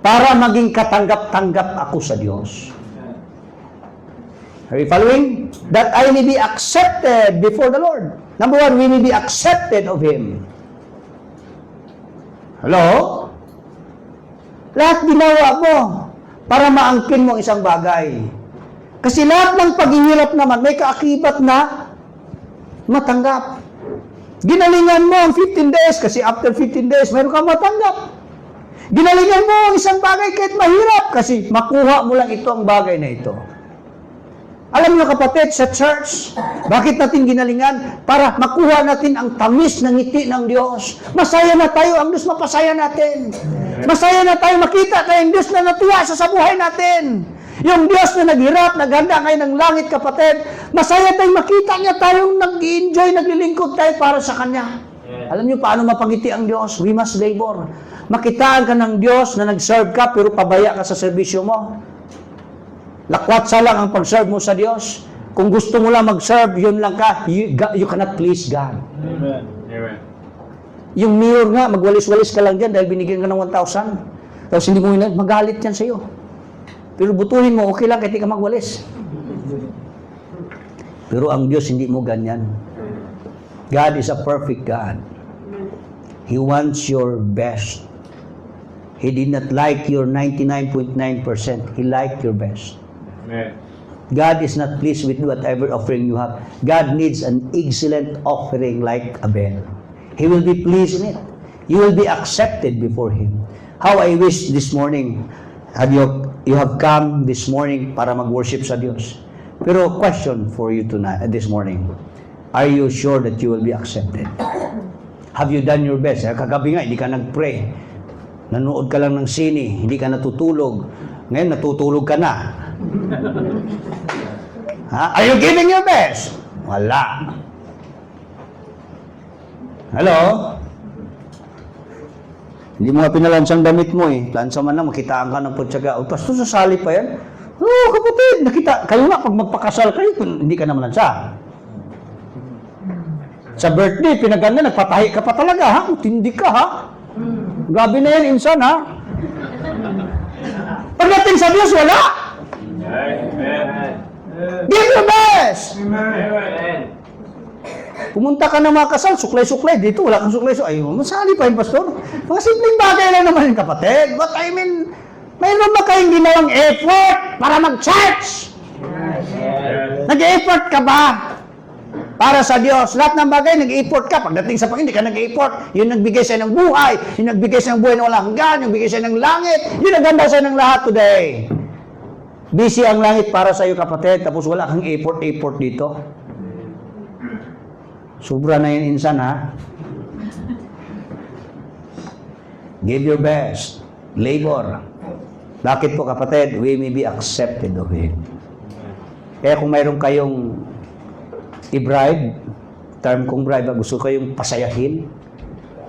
S4: Para maging katanggap-tanggap ako sa Diyos. Are you following? That I may be accepted before the Lord. Number one, we may be accepted of Him. Hello? Lahat ginawa mo para maangkin mo ang isang bagay. Kasi lahat ng paghihirap naman may kaakibat na matanggap. Ginalingan mo ang 15 days kasi after 15 days mayroon kang matanggap. Ginalingan mo ang isang bagay kahit mahirap kasi makuha mo lang ito ang bagay na ito. Alam niyo kapatid, sa church, bakit natin ginalingan? Para makuha natin ang tamis ng ngiti ng Diyos. Masaya na tayo, ang Diyos mapasaya natin. Masaya na tayo, makita tayo ang Diyos na natuwa sa buhay natin. Yung Diyos na naghirap, naghanda ngayon ng langit kapatid, masaya tayo, makita niya tayong nag-enjoy, naglilingkod tayo para sa Kanya. Alam niyo paano mapangiti ang Diyos? We must labor. Makitaan ka ng Diyos na nag-serve ka pero pabaya ka sa serbisyo mo. Lakwatsa lang ang pag-serve mo sa Diyos. Kung gusto mo lang mag-serve, yun lang ka. You cannot please God.
S2: Amen. Amen.
S4: Yung mirror nga, magwalis-walis ka lang dyan dahil binigyan ka ng 1,000. Tapos hindi mo yun, magalit yan sa'yo. Pero butuhin mo, okay lang, kahit di ka magwalis. Pero ang Diyos, hindi mo ganyan. God is a perfect God. He wants your best. He did not like your 99.9%. He liked your best.
S2: Amen.
S4: God is not pleased with whatever offering you have. God needs an excellent offering like Abel. He will be pleased in it. You will be accepted before Him. How I wish this morning, you have come this morning para mag-worship sa Diyos. Pero question for you tonight, this morning. Are you sure that you will be accepted? Have you done your best? Kagabi nga, hindi ka nag-pray. Nanood ka lang ng sine, hindi ka natutulog. Ngayon, natutulog ka na. Ha? Are you giving your best? Wala. Hello? Hindi mo nga pinalansang damit mo eh. Lansa man lang, makitaan ka ng putsaga. O, tapos sasali pa yan? Oo, kapatid, nakita. Kayo nga, pag magpakasal kayo, hindi ka naman lansa. Sa birthday, pinaganda, nagpatahi ka pa talaga, ha? Tindi ka, ha? Grabe na yan, insan, ha? Pagdating sa Diyos, wala!
S2: Amen.
S4: Give your best!
S2: Amen.
S4: Pumunta ka na mga kasal, suklay-suklay. Dito, wala kang suklay-suklay. Ay, masali pa yung pastor. Mga simpleng bagay lang naman yung kapatid. But I mean, mayroon ba kayong ginawang effort para mag-church? Nag-effort ka ba? Para sa Diyos. Lahat ng bagay, nag-effort ka. Pagdating sa Panginoon, hindi ka nag-effort. Yung nagbigay sa'yo ng buhay. Yung nagbigay sa'yo ng buhay na walang hanggan. Yung nagbigay sa'yo ng langit. Yung naghanda sa'yo ng lahat today. Busy ang langit para sa'yo, kapatid. Tapos wala kang effort dito. Sobra na yun, insan, ha? Give your best. Labor. Bakit po, kapatid? We may be accepted of Him. Kaya kung mayroon kayong i-bribe, term kong bribe, gusto kayong pasayahin,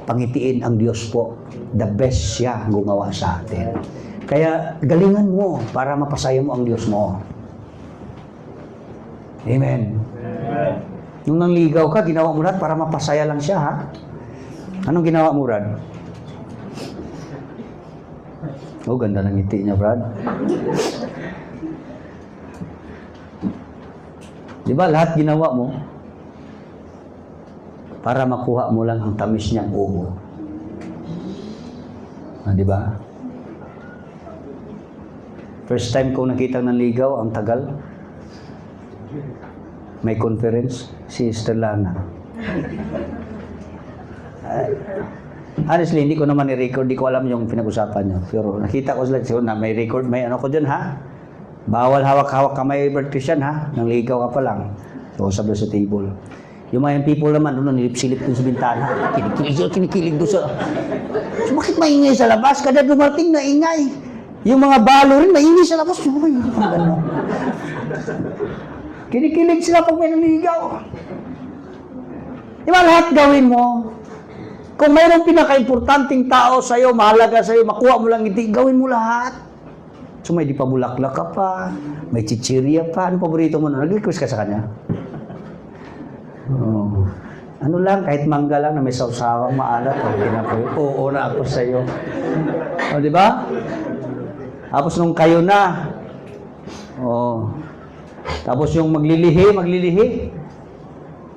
S4: pangitiin ang Diyos po. The best siya gumawa sa atin. Kaya galingan mo para mapasaya mo ang Diyos mo. Amen.
S2: Amen.
S4: Nung nangligaw ka, ginawa mo lahat para mapasaya lang siya, ha? Anong ginawa mo, Brad? Oh, ganda ng ngiti niya, Brad. Di ba, lahat ginawa mo para makuha mo lang ang tamis niyang ubo. Di ba? First time ko nakita ng ligaw, ang tagal. May conference, si Sister Lana. Honestly, hindi ko naman i-record, hindi ko alam yung pinag-usapan niyo. Pero nakita ko sila, so, na may record, may ano ko dyan, ha? Bawal hawak-hawak kamay, Bert Christian, ha? Nang ligaw ka pa lang. So, sabi sa table. Yung mga people naman, doon, nilip-silip doon sa bintana. Kinikilig doon sa... So, bakit maingay sa labas? Kada dumating na ingay. Yung mga balo rin, maingay sa labas. Uy, ano? Kinikilig sila pag may naligaw. Diba lahat gawin mo? Kung mayroong pinaka-importanting tao sa'yo, mahalaga sa'yo, makuha mo lang ngiti, gawin mo lahat. So may di pa bulaklak ka pa, may chichirya pa. Ano paborito mo na? Nag-request ka sa kanya? Oh. Ano lang, kahit mangga lang na may sawsawang maalat. Oo na ako sa'yo. O, di ba? Tapos nung kayo na, Tapos yung maglilihi.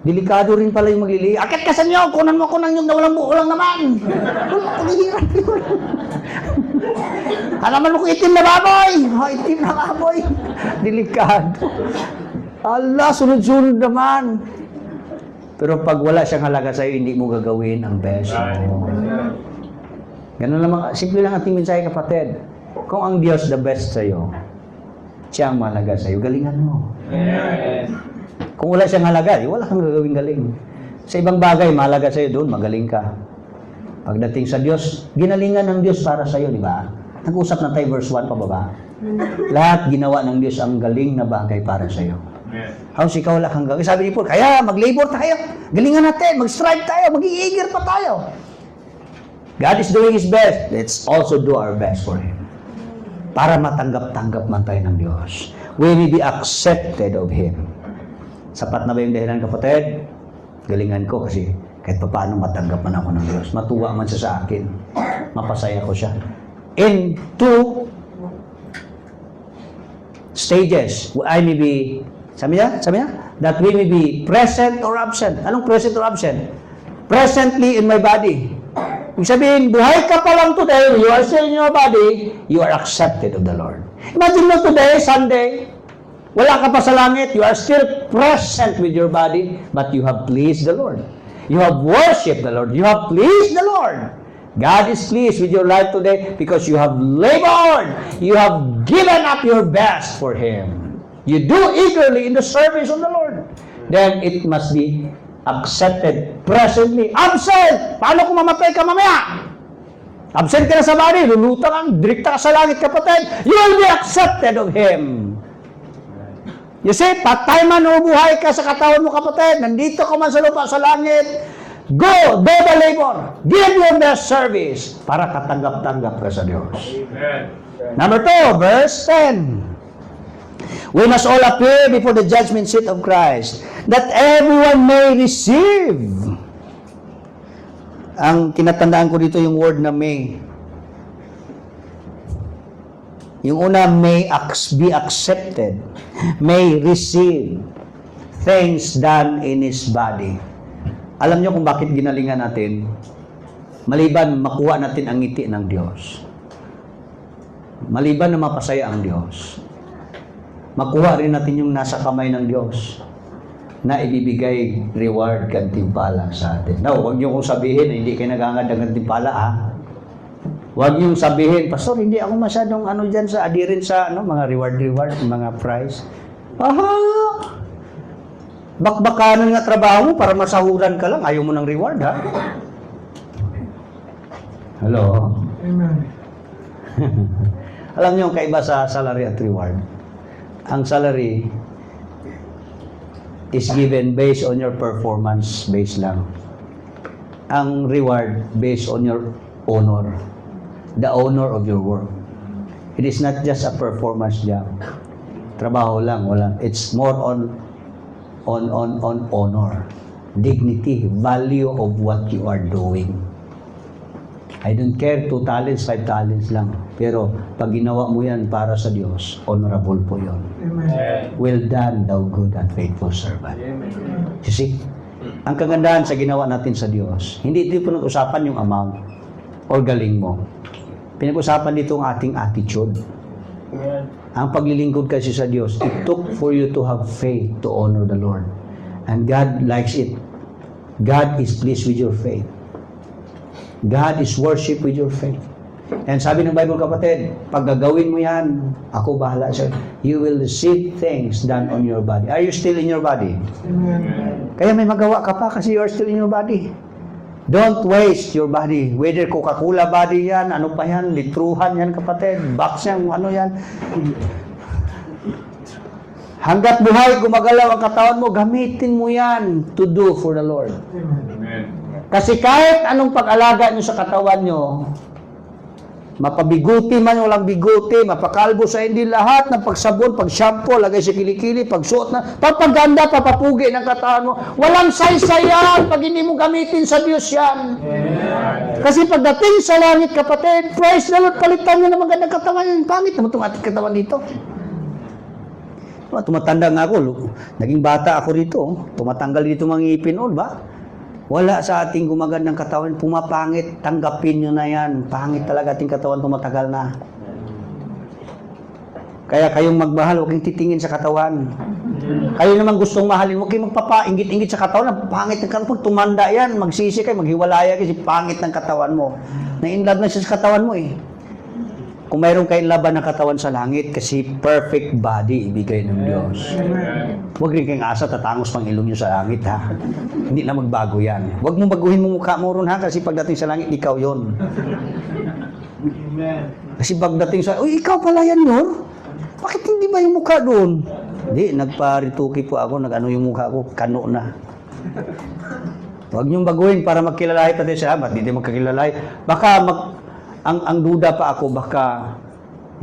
S4: Delikado rin pala yung maglilihi. Akit ka sa niyo, kunan mo yung walang naman. Paghihirap yun. Alaman mo kung itim na baboy. Itim na baboy. Delikado. Allah, sunod-sunod naman. Pero pag wala siyang halaga sa'yo, hindi mo gagawin ang best mo. Ganun lamang, simple lang ating mensahe, kapatid. Kung ang Diyos the best sa'yo, siya ang mahalaga sa'yo, galingan mo. Kung wala siyang halaga, wala kang gagawin galing. Sa ibang bagay, mahalaga sa'yo doon, magaling ka. Pagdating sa Diyos, ginalingan ng Diyos para sa'yo, di ba? Nag-usap na tayo verse 1 pababa. Lahat ginawa ng Diyos ang galing na bagay para sa'yo. How's ikaw wala kang gagawin? Sabi ni Paul, kaya mag-labor tayo. Galingan natin, mag-strive tayo, mag-iigir pa tayo. God is doing His best. Let's also do our best for Him. Para matanggap-tanggap man tayo ng Diyos. We will be accepted of Him. Sapat na ba yung dahilan, kapatid? Galingan ko kasi kahit pa paano matanggap man ako ng Diyos. Matuwa man siya sa akin. Mapasaya ko siya. In 2 stages, I may be, sabi niya? That we may be present or absent. Anong present or absent? Presently in my body. Ibig sabihin, buhay ka pa lang today, you are still in your body, you are accepted of the Lord. Imagine mo today, Sunday, wala ka pa sa langit, you are still present with your body, but you have pleased the Lord. You have worshipped the Lord. You have pleased the Lord. God is pleased with your life today because you have labored. You have given up your best for Him. You do eagerly in the service of the Lord. Then it must be accepted presently. Absent! Paano kung mamatay ka mamaya? Absent ka na sa body, lulutang ka, direkta ka sa langit, kapatid. You will be accepted of Him. You see, patay man o buhay ka sa katawan mo, kapatid, nandito ka man sa lupa, sa langit, go, do the labor, give your best service, para katanggap-tanggap ka sa Diyos. Number 2, verse 10. We must all appear before the judgment seat of Christ, that everyone may receive. Ang kinatandaan ko dito yung word na may. Yung una, may be accepted, may receive things done in His body. Alam niyo kung bakit ginalingan natin? Maliban makuha natin ang ngiti ng Diyos. Maliban na mapasaya ang Diyos. Makuha rin natin yung nasa kamay ng Diyos na ibibigay reward, gantimpala sa atin. Now, huwag niyo kong sabihin na hindi kayo nagangad ng gantimpala, Huwag niyong sabihin, Pastor, hindi ako masyadong dyan sa adirin sa mga reward, mga prize. Bakbakanan nga trabaho mo para masahuran ka lang. Ayaw mo ng reward, ha? Hello?
S5: Amen.
S4: Alam niyo ang kaiba sa salary at reward. Ang salary is given based on your performance based lang. Ang reward based on your honor. The honor of your work. It is not just a performance job. Trabaho lang, wala. It's more on honor, dignity, value of what you are doing. I don't care 2 talents, 5 talents lang. Pero pag ginawa mo yan para sa Diyos, honorable po yun.
S5: Amen.
S4: Well done, thou good and faithful servant. You see? Ang kagandahan sa ginawa natin sa Diyos, hindi dito pinag-usapan yung amount or galing mo. Pinag-usapan dito ang ating attitude. Ang paglilingkod kasi sa Diyos, it took for you to have faith to honor the Lord. And God likes it. God is pleased with your faith. God is worship with your faith. And sabi ng Bible, kapatid, pag gagawin mo yan, ako bahala sa'yo. You will receive things done on your body. Are you still in your body?
S5: Amen.
S4: Kaya may magawa ka pa kasi you are still in your body. Don't waste your body. Whether Coca-Cola body yan, ano pa yan, litruhan yan, kapatid, box yan, ano yan. Hanggat buhay, gumagalaw ang katawan mo, gamitin mo yan to do for the Lord.
S5: Amen.
S4: Kasi kahit anong pag-alaga nyo sa katawan nyo, mapabiguti man, walang biguti, mapakalbo sa hindi, lahat ng pagsabon, pag-shampoo, lagay sa kilikili, pagsuot na, papaganda, papapugi ng katawan mo, walang saysayan pag hindi mo gamitin sa Diyos yan. Kasi pagdating sa langit, kapatid, praise the Lord, palitan nyo ng magandang katawan. Pangit naman itong ating katawan dito. Tumatanda nga ako. Naging bata ako rito. Tumatanggal dito mga ngipin. Ba? Wala sa ating gumagandang katawan. Pumapangit. Tanggapin nyo na yan. Pangit talaga ating katawan. Tumatagal na. Kaya kayong magmahal, huwag kayong titingin sa katawan. Kayo naman gustong mahalin, huwag kayong magpapa-ingit-ingit sa katawan. Pangit ng katawan. Pag tumanda yan, magsisi kayo, maghiwalaya kasi pangit ng katawan mo. Na-inlove na siya sa katawan mo eh. Kung mayroon kayong laban ng katawan sa langit, kasi perfect body ibigay ng Diyos. Huwag rin kayong asa, tatangos pang ilong nyo sa langit ha. Hindi na magbago yan. Huwag mong baguhin mo mukha mo ron ha, kasi pagdating sa langit, ikaw yon. Kasi pagdating sa, uy, ikaw pala yan, Yor? Bakit hindi ba yung mukha doon? Hindi, nagparituki po ako, nag-ano yung mukha ko, kano na. Huwag niyong baguhin para magkilalahi pati siya, ba't hindi magkakilalahi? Baka ang duda pa ako, baka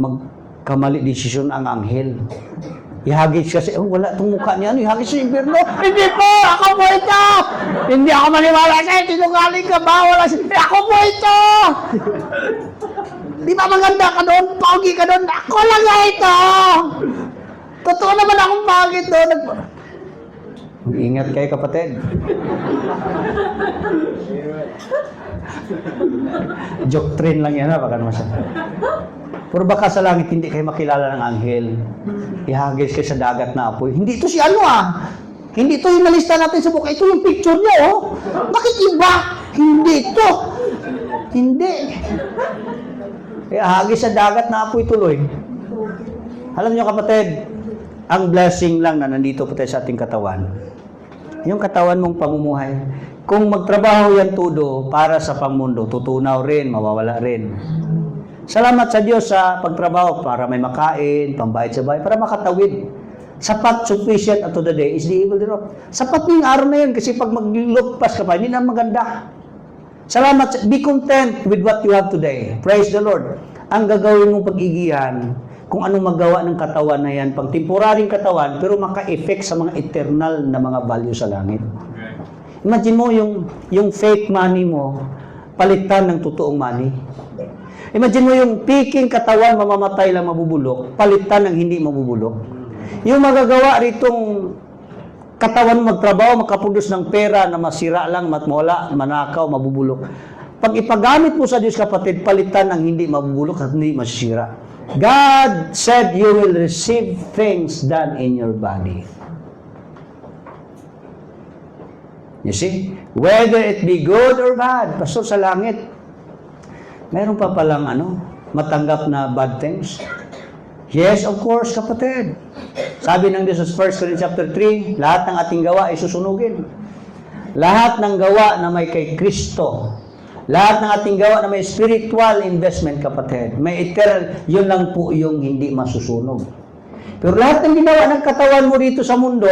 S4: magkamali desisyon ang anghel. Ihagis kasi, wala itong mukha niya, ihagis sa impyerno. Hindi po, ako po ito! Hindi ako maniwala sa'yo, tinungaling ka ba? Wala siya, ako po ito! Di ba maganda ka doon? Pogi ka doon? Ako lang nga ito! Totoo naman akong pangit doon. Ingat kayo kapatid. Joke train lang yan ha, baka naman siya. Pero baka sa langit hindi kayo makilala ng anghel. Ihagis kayo sa dagat na apoy. Hindi ito si ano Hindi ito yung nalista natin sa buka. Ito yung picture niya Bakit iba? Hindi ito. Hindi. Ihagis sa dagat na apoy tuloy. Alam niyo kapatid, ang blessing lang na nandito po tayo sa ating katawan. Yung katawan mong pamumuhay. Kung magtrabaho yan todo para sa pangmundo, tutunaw rin, mawawala rin. Salamat sa Diyos sa pagtrabaho para may makain, pambayad sa bahay, para makatawid. Sapat, sufficient unto the day is the evil thereof. Sapat yung araw na yun kasi pag maglugpas ka pa, hindi na maganda. Salamat, be content with what you have today. Praise the Lord. Ang gagawin mong pag-igihan, kung anong magawa ng katawan na yan, pang temporaryong katawan, pero maka-effect sa mga eternal na mga value sa langit. Imagine mo yung fake money mo, palitan ng totoong money. Imagine mo yung peaking katawan, mamamatay lang mabubulok, palitan ng hindi mabubulok. Yung magagawa ritong katawan magtrabaho, makaproduce ng pera na masira lang, matmola, manakaw, mabubulok. Pag ipagamit mo sa Diyos kapatid, palitan ng hindi mabubulok at hindi masira. God said you will receive things done in your body. You see? Whether it be good or bad, pastor sa langit, meron pa palang matanggap na bad things. Yes, of course, kapatid. Sabi ng Diyos sa 1 Corinthians chapter 3, lahat ng ating gawa ay susunugin. Lahat ng gawa na may kay Kristo. Lahat ng ating gawa na may spiritual investment, kapatid. May eternal, yun lang po yung hindi masusunog. Pero lahat ng ginawa ng katawan mo dito sa mundo,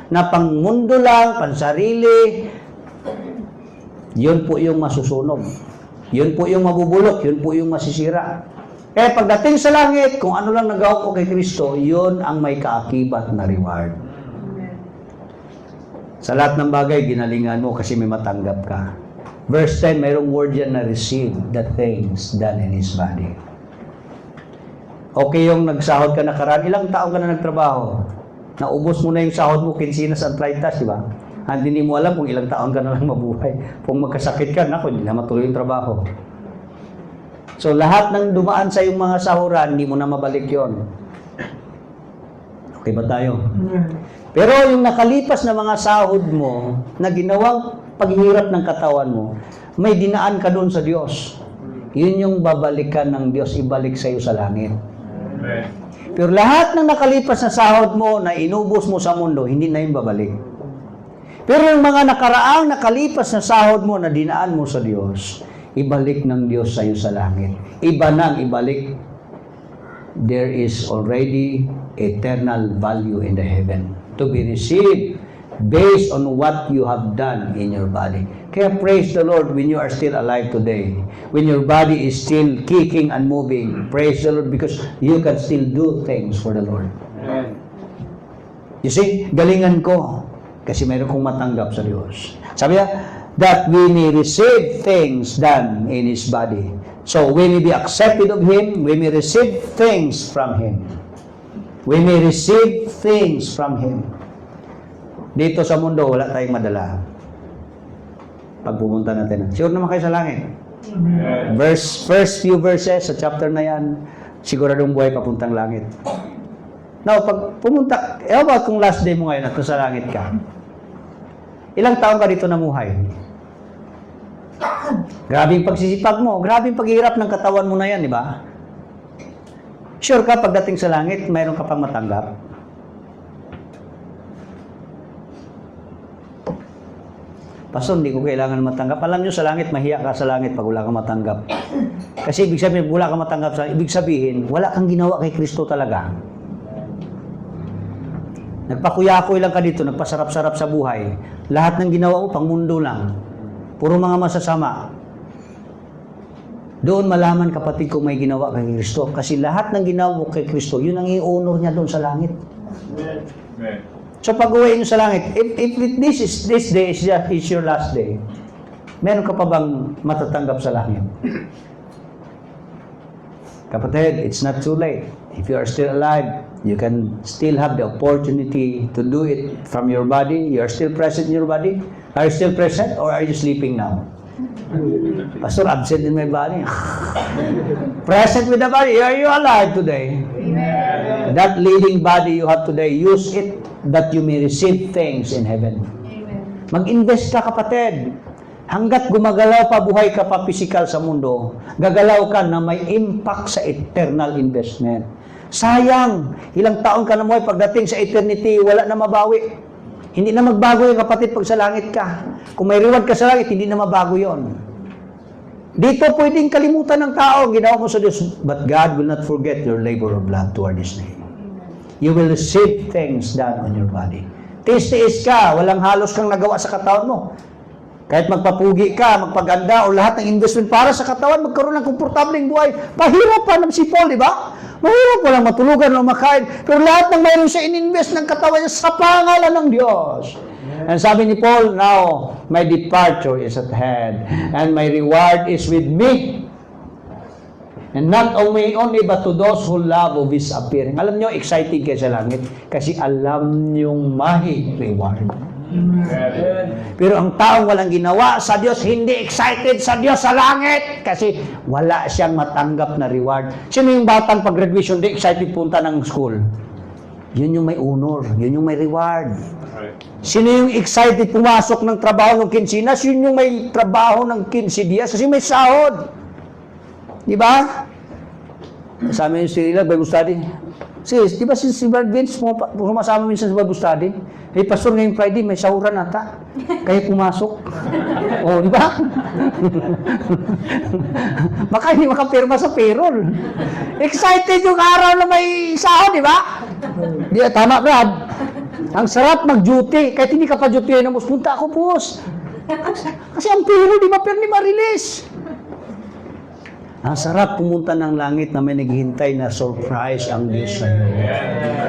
S4: na pang mundo lang, pansarili, yun po yung masusunog. Yun po yung mabubulok, yun po yung masisira. Pagdating sa langit, kung ano lang nagawa ko kay Kristo, yun ang may kaakibat na reward. Sa lahat ng bagay, ginalingan mo kasi may matanggap ka. Verse 10, mayroong word yan na receive the things done in His body. Okay yung nagsahod ka nakaraan, ilang taon ka na nagtrabaho? Naubos mo na yung sahod mo, kinsinas at 30, di ba? At hindi mo alam kung ilang taon ka na lang mabuhay. Kung magkasakit ka, hindi na matuloy yung trabaho. So, lahat ng dumaan sa iyong mga sahuran, hindi mo na mabalik yon. Okay ba tayo? Pero yung nakalipas na mga sahod mo, na ginawang paghihirap ng katawan mo, may dinaan ka doon sa Diyos. Yun yung babalikan ng Diyos, ibalik sa iyo sa langit.
S5: Amen.
S4: Pero lahat ng nakalipas na sahod mo, na inubos mo sa mundo, hindi na yung babalik. Pero yung mga nakaraang nakalipas na sahod mo, na dinaan mo sa Diyos, ibalik ng Diyos sa iyo sa langit. Iba nang ibalik. There is already eternal value in the heaven to be received based on what you have done in your body. Kaya praise the Lord when you are still alive today. When your body is still kicking and moving. Praise the Lord because you can still do things for the Lord.
S5: Amen.
S4: You see, galingan ko kasi mayroon kong matanggap sa Diyos. Sabi niya, that we may receive things done in His body. So, we may be accepted of Him, we may receive things from Him. We may receive things from Him. Dito sa mundo, wala tayong madala. Pag pumunta natin. Sure naman kayo sa langit. First few verses sa chapter na yan, siguradong buhay papuntang langit. Now, pag pumunta, ba kung last day mo ngayon at sa langit ka? Ilang taon ka dito namuhay? Grabing pagsisipag mo, grabing paghihirap ng katawan mo na yan, di ba? Sure ka, pagdating sa langit, mayroon ka pang matanggap? Pastor, hindi ko kailangan matanggap. Alam nyo, sa langit, mahiya ka sa langit pag wala kang matanggap. Kasi ibig sabihin, wala kang matanggap ibig sabihin, wala kang ginawa kay Kristo talaga. Nagpakuyakoy lang ka dito, nagpasarap-sarap sa buhay. Lahat ng ginawa mo, pang mundo lang. Puro mga masasama. Doon malaman, kapatid, kung may ginawa kay Kristo. Kasi lahat ng ginawa mo kay Kristo, yun ang i-honor niya doon sa langit.
S5: Amen.
S4: So pag-uwi nyo sa langit, if this day is your last day, meron ka pa bang matatanggap sa langit? Kapatid, it's not too late. If you are still alive, you can still have the opportunity to do it from your body. You are still present in your body. Are you still present or are you sleeping now? Pastor, absent in my body. Present with the body. Are you alive today?
S6: Amen.
S4: That living body you have today, use it that you may receive things in heaven.
S6: Amen.
S4: Mag-invest ka, kapatid. Hanggat gumagalaw pa, buhay ka pa physical sa mundo, gagalaw ka na may impact sa eternal investment. Sayang, ilang taon ka na mo, pagdating sa eternity, wala na mabawi. Hindi na magbago yung kapatid pag sa langit ka. Kung may reward ka sa langit, hindi na mabago yon. Dito pwedeng kalimutan ng tao, ginawa mo sa Diyos, but God will not forget your labor of love toward His name. You will receive things done on your body. Tiis-tiis ka, walang halos kang nagawa sa katawan mo. Kahit magpapugi ka, magpaganda, o lahat ng investment para sa katawan, magkaroon ng komportableng buhay. Pahirap pa ng si Paul, di ba? Mahirap walang matulugan o makain. Pero lahat ng mayroon siya in-invest ng katawan niya sa pangalan ng Diyos. And sabi ni Paul, now, my departure is at hand, and my reward is with me. And not only but to those who love of His appearing. Alam nyo, excited kayo sa langit kasi alam nyong may reward. Pero ang taong walang ginawa sa Diyos, hindi excited sa Diyos sa langit kasi wala siyang matanggap na reward. Sino yung batang pag-graduation, hindi excited punta ng school? Yun yung may honor, yun yung may reward. Sino yung excited pumasok ng trabaho ng kinsinas? Yun yung may trabaho ng 15 dias kasi may sahod. Di ba? Sa amin yung sila, Bible study. Sis, di ba si Brad Vince, sumasama minsan sa Bible study? Eh, pastor, ngayong Friday, may sahuran ata. Kaya pumasok. O, di ba? Baka hindi makapirma sa payroll. Excited yung araw na may sahod, di ba? Di, tama, Brad. Ang sarap mag-duty. Kahit hindi ka pa duty na, punta ako, boss. Kasi ang payroll, di ba, pero di ma-release. Ang sarap pumunta ng langit na may naghihintay na surprise ang Diyos sa iyo.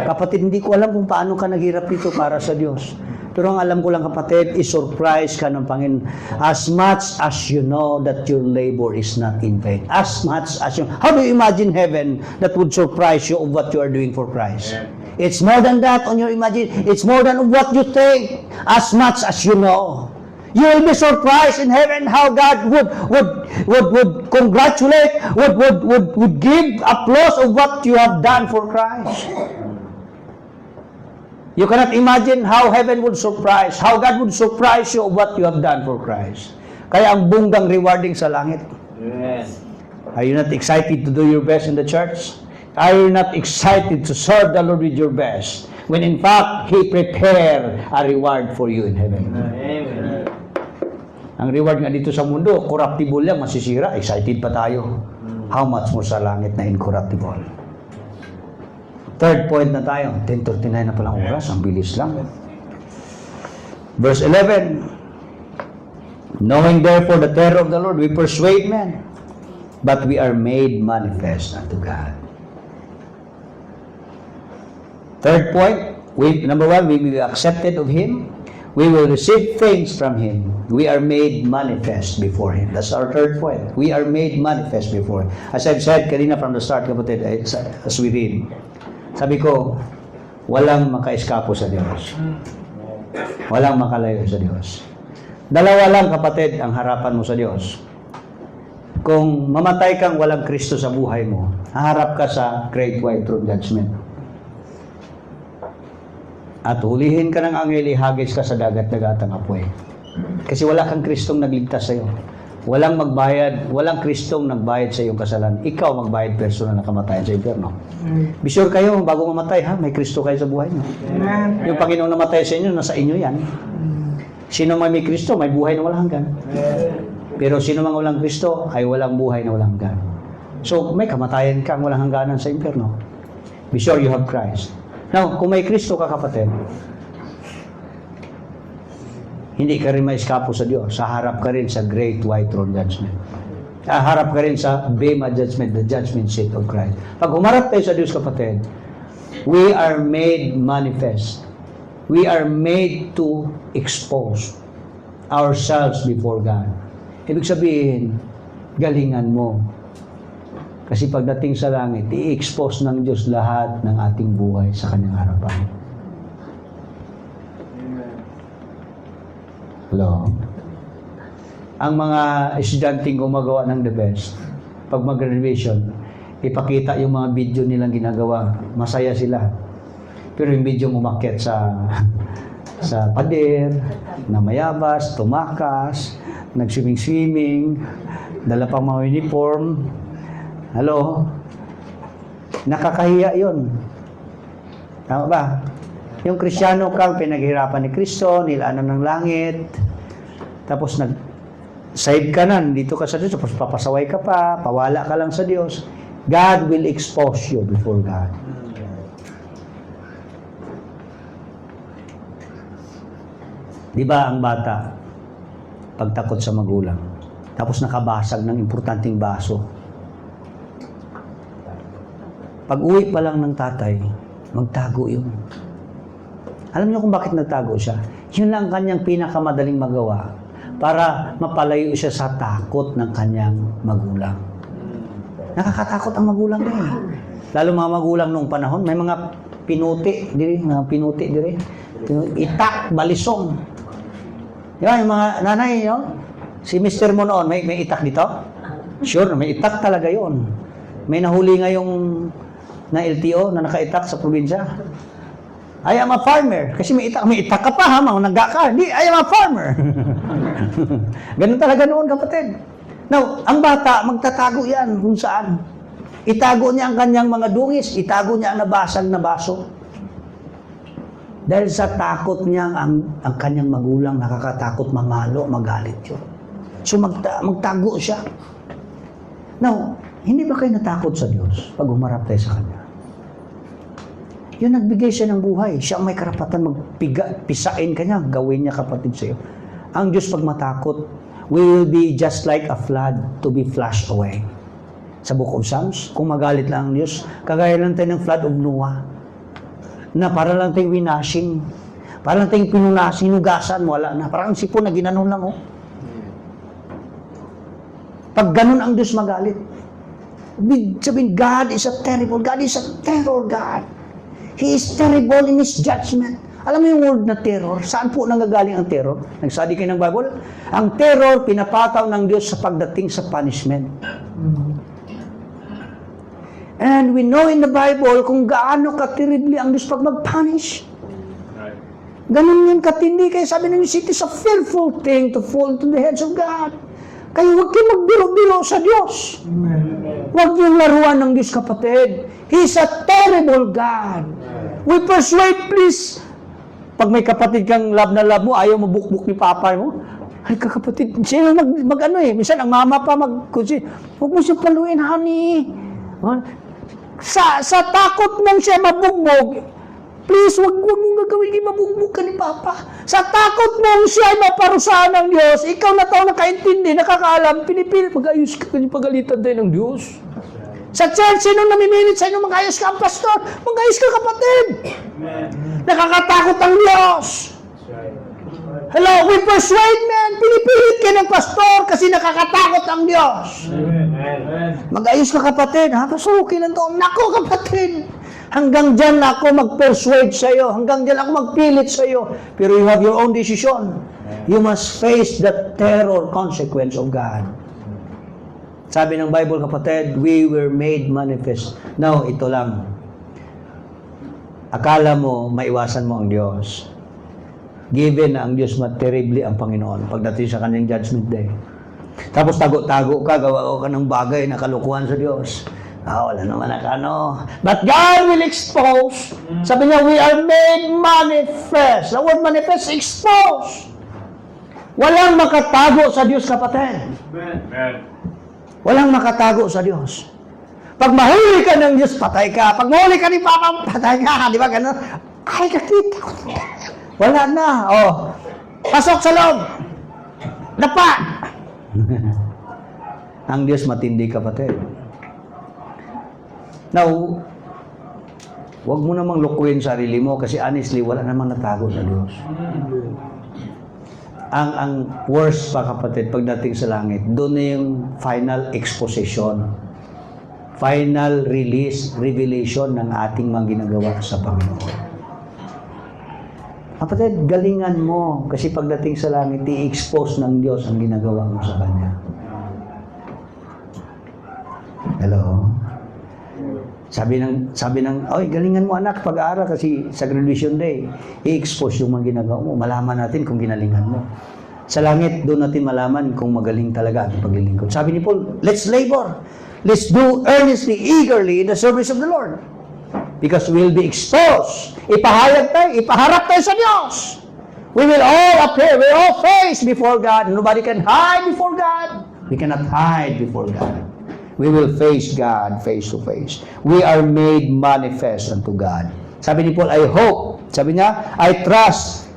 S4: Kapatid, hindi ko alam kung paano ka naghirap dito para sa Diyos. Pero ang alam ko lang, kapatid, is-surprise ka ng Panginoon. As much as you know that your labor is not in vain. As much as you... How do you imagine heaven that would surprise you of what you are doing for Christ? It's more than that on your imagination. It's more than what you think. As much as you know. You will be surprised in heaven how God would congratulate, would give applause of what you have done for Christ. You cannot imagine how heaven would surprise, how God would surprise you of what you have done for Christ. Kaya ang bunggang rewarding sa langit.
S1: Yes.
S4: Are you not excited to do your best in the church? Are you not excited to serve the Lord with your best? When in fact, He prepared a reward for you in heaven.
S1: Amen.
S4: Ang reward nga dito sa mundo, corruptible lang, masisira. Excited pa tayo. How much more sa langit na incorruptible? Third point na tayo. 10:39 na palang oras. Ang bilis lang. Verse 11. Knowing therefore the terror of the Lord, we persuade men, but we are made manifest unto God. Third point, number one, we will be accepted of Him. We will receive things from Him. We are made manifest before Him. That's our third point. We are made manifest before Him. As I've said kanina from the start, kapatid, as we read, Sabi ko, walang maka-eskapo sa Diyos. Walang makalayo sa Diyos. Dalawa lang, kapatid, ang harapan mo sa Diyos. Kung mamatay kang walang Kristo sa buhay mo, haharap ka sa Great White Throne Judgment. At hulihin ka ng anghel, ihagis ka sa dagat-dagatang apoy. Kasi wala kang Kristong nagligtas sa iyo. Walang magbayad, walang Kristong nagbayad sa iyong kasalanan. Ikaw magbayad personal na kamatayan sa impyerno. Be sure kayo, bago mamatay, ha? May Kristo kayo sa buhay niyo. Yung Panginoong namatay sa inyo, nasa inyo yan. Sino man may Kristo, may buhay na walang hanggan. Pero sino man walang Kristo, ay walang buhay na walang hanggan. So, may kamatayan kang walang hangganan sa impyerno. Be sure you have Christ. Now, kung may Kristo ka, kapatid, hindi ka rin maiskapo sa Diyos. Haharap ka rin sa Great White Throne Judgment. Haharap ka rin sa Bema Judgment, the judgment seat of Christ. Pag humarap tayo sa Diyos, kapatid, we are made manifest. We are made to expose ourselves before God. Ibig sabihin, galingan mo. Kasi pagdating sa langit, i-expose ng Diyos lahat ng ating buhay sa Kanyang harapan. Hello? Ang mga estudyanteng gumagawa ng the best, pag mag-graduation, ipakita yung mga video nilang ginagawa. Masaya sila. Pero yung video umakyat sa pader, na mayabas, tumakas, nag-swimming-swimming, dala pang mga uniform. Hello? Nakakahiya yun. Tama ba? Yung Kristiyano kang pinaghirapan ni Kristo, nilanan ng langit, tapos nag-save ka na, dito ka sa Diyos, tapos papasaway ka pa, pawala ka lang sa Diyos. God will expose you before God. Di ba ang bata, pagtakot sa magulang, tapos nakabasag ng importanteng baso. Pag uwi pa lang ng tatay, magtago yun. Alam niyo kung bakit nagtago siya? Yun lang kanyang pinakamadaling magawa para mapalayo siya sa takot ng kanyang magulang. Nakakatakot ang magulang din. Lalo mga magulang noong panahon, may mga pinuti, dire. Itak, balisong. Yan, yung mga nanay, no? Si Mr. mo noon, may itak dito? Sure, may itak talaga yon. May nahuli nga yung na LTO na nakaitak sa probinsya. I am a farmer. Kasi may itak ka pa ha, nagga ka. Hindi, I am a farmer. Ganun talaga noon, kapatid. Now, ang bata, magtatago yan kung saan. Itago niya ang kanyang mga dungis, itago niya ang nabasag na baso. Dahil sa takot niya, ang kanyang magulang nakakatakot, mamalo, magalit yun. So magtago siya. Now, hindi ba kayo natakot sa Diyos pag humarap tayo sa Kanya? Yun, nagbigay siya ng buhay. Siya ang may karapatan pisain ka niya, gawin niya kapatid sa iyo. Ang Diyos pag matakot, we will be just like a flood to be flushed away. Sa Book of Psalms, kung magalit lang ang Diyos, kagaya lang tayo ng flood of Noah, na para lang tayong winashing, para lang tayong pinunasin, hinugasan, wala na. Parang sipon na ginanon lang, oh. Pag ganun ang Diyos magalit, sabihin, God is a terrible terror God. He is terrible in His judgment. Alam mo yung word na terror? Saan po nanggagaling ang terror? Nagstudy kayo ng Bible? Ang terror, pinapataw ng Diyos sa pagdating sa punishment. And we know in the Bible kung gaano ka-terribly ang Diyos pag mag-punish. Ganun yun katindi. Kaya sabi ng Diyos, it is a fearful thing to fall into the hands of God. Kaya huwag kayong magbiro-biro sa Diyos. Huwag niyong laruan ng Diyos, kapatid. He is a terrible God. We persuade, please. Pag may kapatid kang love na love mo, ayaw mo bukbuk ni papa mo, ay kakapatid, siya mag-ano eh. Minsan, ang mama pa mag-kunsi, huwag mo siya paluin, honey. Sa takot mong siya mabugbog, please, huwag mong gagawin kayo mabugbog ka ni Papa. Sa takot mong siya ay maparusahan ng Diyos, ikaw na tao nakaintindi, nakakaalam, pinipilit, mag-ayos ka kanyang pagalitan tayo ng Diyos. Sa church, sino namimilit sa inyo, mag-ayos ka ang pastor, mag-ayos ka kapatid. Nakakatakot ang Diyos. Hello, we persuade men, pinipilit ka ng pastor kasi nakakatakot ang Diyos. Mag-ayos ka kapatid, ha? Pastor, okay lang to. Nako kapatid, Hanggang dyan ako mag-persuade sa'yo. Hanggang dyan ako magpilit sa'yo. Pero you have your own decision. You must face the terror consequence of God. Sabi ng Bible, kapatid, we were made manifest. Now, ito lang. Akala mo, maiwasan mo ang Diyos. Given na ang Diyos terribly ang Panginoon pagdating sa kanyang judgment day. Tapos tago-tago ka, gawa ka ng bagay na kalukuhan sa Diyos. Wala naman ano. But God will expose. Sabi niya, we are made manifest. The word manifest, expose. Walang makatago sa Diyos, kapatid.
S5: Amen.
S4: Walang makatago sa Diyos. Pag mahuli ka ng Diyos, patay ka. Pag mahuli ka ni Papa, patay ka. Di ba gano'n? Ay, nakita ko. Wala na. Oh. Pasok sa loob. Dapa. Ang Diyos matindi, kapatid. Now, huwag mo namang lukuin sarili mo kasi honestly, wala namang natago sa Diyos. Ang worst pa, kapatid, pagdating sa langit, doon na yung final exposition. Final release, revelation ng ating mga ginagawa sa Panginoon. Kapatid, galingan mo kasi pagdating sa langit, i-expose ng Diyos ang ginagawa mo sa Kanya. Hello? Sabi ng, oy, galingan mo anak, pag-aaral kasi sa graduation day, i-expose yung mga ginagawa mo. Malaman natin kung ginalingan mo. Sa langit, doon natin malaman kung magaling talaga ang paglilingkod. Sabi ni Paul, let's labor. Let's do earnestly, eagerly in the service of the Lord. Because we'll be exposed. Ipahayag tayo, ipaharap tayo sa Diyos. We will all appear, we will all face before God. Nobody can hide before God. We cannot hide before God. We will face God face to face. We are made manifest unto God. Sabi ni Paul, I hope. Sabi niya, I trust.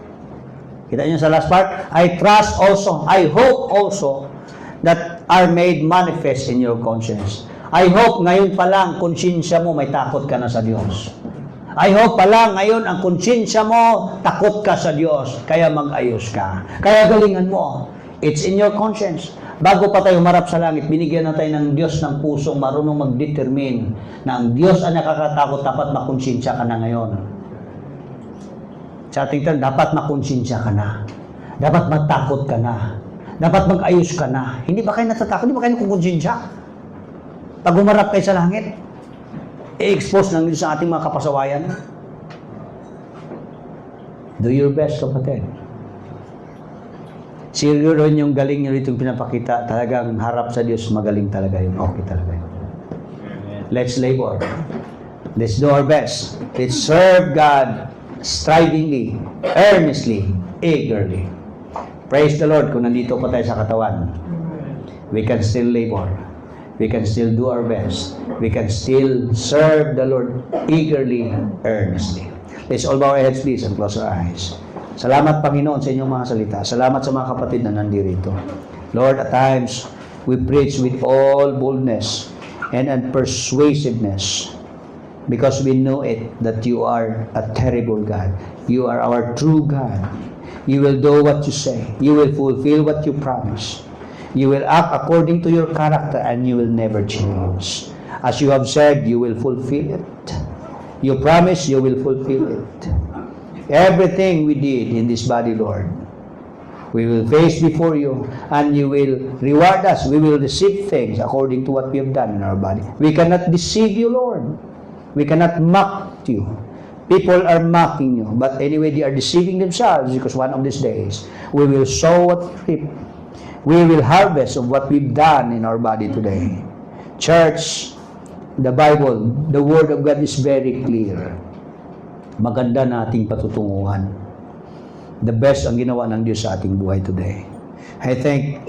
S4: Kita niyo sa last part? I trust also. I hope also that are made manifest in your conscience. I hope ngayon pa lang, konsensya mo, may takot ka na sa Diyos. I hope pa lang ngayon, ang konsensya mo, takot ka sa Diyos. Kaya mag-ayos ka. Kaya galingan mo. It's in your conscience. Bago pa tayo humarap sa langit, binigyan na tayo ng Diyos ng pusong marunong mag-determine na ang Diyos ang nakakatakot, dapat makonsensya ka na ngayon. Sa ating term, dapat makonsensya ka na. Dapat matakot ka na. Dapat mag-ayos ka na. Hindi ba kayo natatakot? Hindi ba kayo kukonsensya? Pag humarap kayo sa langit, i-expose ng Diyos sa ating mga kapasawayan. Do your best, kapatid. Siguro yung galing nyo rito yung pinapakita, talagang harap sa Diyos, magaling talaga yun. Okay talaga yun. Let's labor. Let's do our best. Let's serve God strivingly, earnestly, eagerly. Praise the Lord kung nandito pa tayo sa katawan. We can still labor. We can still do our best. We can still serve the Lord eagerly, earnestly. Let's all bow our heads please and close our eyes. Salamat Panginoon sa inyong mga salita. Salamat sa mga kapatid na nandito. Lord, at times, we preach with all boldness and persuasiveness because we know it that you are a terrible God. You are our true God. You will do what you say. You will fulfill what you promise. You will act according to your character and you will never change. As you have said, you will fulfill it. You promise you will fulfill it. Everything we did in this body, Lord, we will face before you and you will reward us. We will receive things according to what we have done in our body. We cannot deceive you, Lord. We cannot mock you. People are mocking you, but anyway, they are deceiving themselves because one of these days, we will sow what we reap. We will harvest of what we've done in our body today. Church, the Bible, the Word of God is very clear. Maganda na ating patutunguhan. The best ang ginawa ng Diyos sa ating buhay today. I think,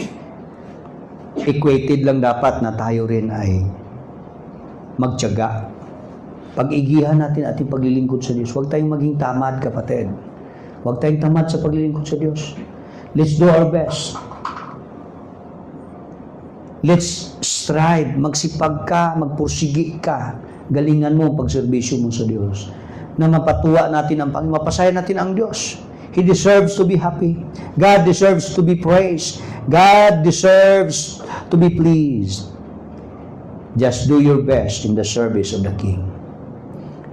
S4: equated lang dapat na tayo rin ay magtiyaga. Pag-igihan natin ating paglilingkod sa Diyos. Huwag tayong maging tamad, kapatid. Huwag tayong tamad sa paglilingkod sa Diyos. Let's do our best. Let's strive. Magsipag ka, magpursigi ka. Galingan mo ang pagserbisyo mo sa Diyos. Na mapatuwa natin ang Panginoon. Mapasaya natin ang Diyos. He deserves to be happy. God deserves to be praised. God deserves to be pleased. Just do your best in the service of the King.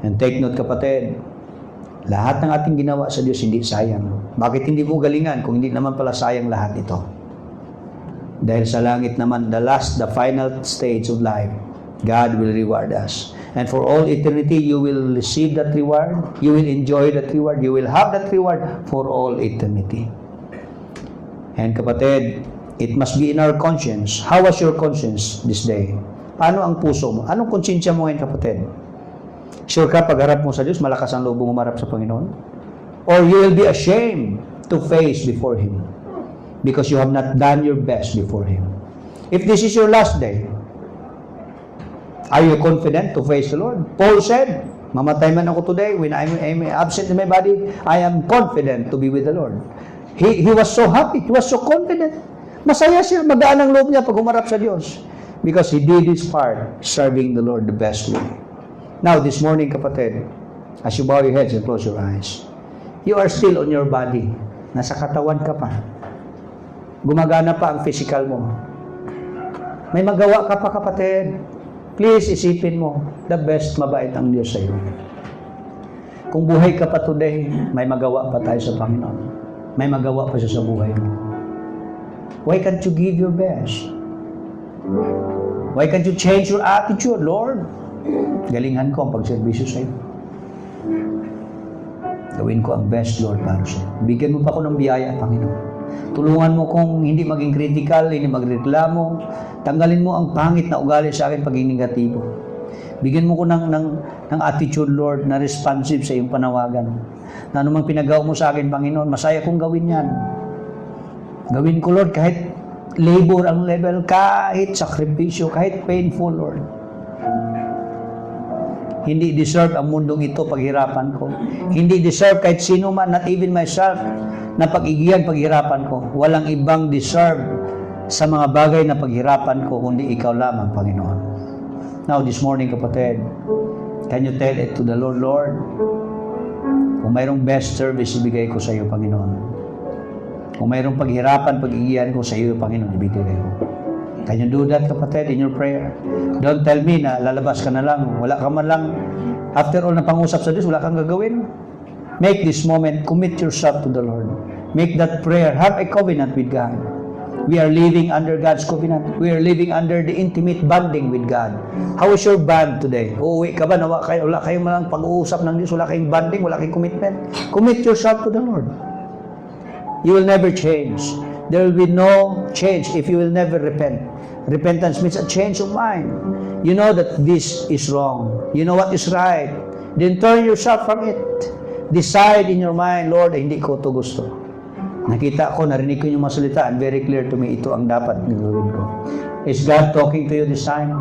S4: And take note kapatid, lahat ng ating ginawa sa Diyos hindi sayang. Bakit hindi mo galingan kung hindi naman pala sayang lahat ito? Dahil sa langit naman, the final stage of life, God will reward us. And for all eternity, you will receive that reward. You will enjoy that reward. You will have that reward for all eternity. And kapatid, it must be in our conscience. How was your conscience this day? Paano ang puso mo? Anong konsensya mo ngayon, kapatid? Sure ka, pagharap mo sa Diyos, malakas ang loob mong umarap sa Panginoon? Or you will be ashamed to face before Him because you have not done your best before Him. If this is your last day, are you confident to face the Lord? Paul said, mamatay man ako today, when I'm absent in my body, I am confident to be with the Lord. He was so happy, he was so confident. Masaya siya, magaan ang loob niya pag humarap sa Diyos because he did his part serving the Lord the best way. Now, this morning, kapatid, as you bow your heads and close your eyes, you are still on your body. Nasa katawan ka pa. Gumagana pa ang physical mo. May magawa ka pa, kapatid. Please, isipin mo, the best, mabait ang Diyos sa iyo. Kung buhay ka pa today, may magawa pa tayo sa Panginoon. May magawa pa siya sa buhay mo. Why can't you give your best? Why can't you change your attitude, Lord? Galingan ko ang pagserbisyo sa iyo. Gawin ko ang best, Lord, para sa iyo. Bigyan mo pa ako ng biyaya, Panginoon. Tulungan mo kung hindi maging critical, hindi magreklamo. Tanggalin mo ang pangit na ugali sa akin pagiging negatibo. Bigyan mo ko ng attitude, Lord, na responsive sa iyong panawagan. Na anumang pinagawa mo sa akin, Panginoon, masaya kong gawin yan. Gawin ko, Lord, kahit labor ang level, kahit sakripisyo, kahit painful, Lord. Hindi deserve ang mundong ito paghirapan ko. Hindi deserve kahit sino man, not even myself, na pag-igiyan paghirapan ko. Walang ibang deserve sa mga bagay na paghirapan ko, kundi ikaw lamang, Panginoon. Now, this morning, kapatid, can you tell it to the Lord, Lord? Kung mayroong best service, ibigay ko sa iyo, Panginoon. Kung mayroong paghirapan, pag-igiyan ko sa iyo, Panginoon, ibigay ko. Can you do that, kapatid, in your prayer? Don't tell me na lalabas ka na lang. Wala ka man lang. After all na pang-usap sa Diyos, wala kang gagawin. Make this moment, commit yourself to the Lord. Make that prayer. Have a covenant with God. We are living under God's covenant. We are living under the intimate bonding with God. How is your bond today? Uuwi ka ba? Wala kayong malang pag-uusap ng Diyos. Wala kayong bonding. Wala kayong commitment. Commit yourself to the Lord. You will never change. There will be no change if you will never repent. Repentance means a change of mind. You know that this is wrong. You know what is right. Then turn yourself from it. Decide in your mind, Lord, hindi ko ito gusto. Nakita ko, narinig ko yung mga salita, and very clear to me, ito ang dapat gawin ko. Is God talking to you this time?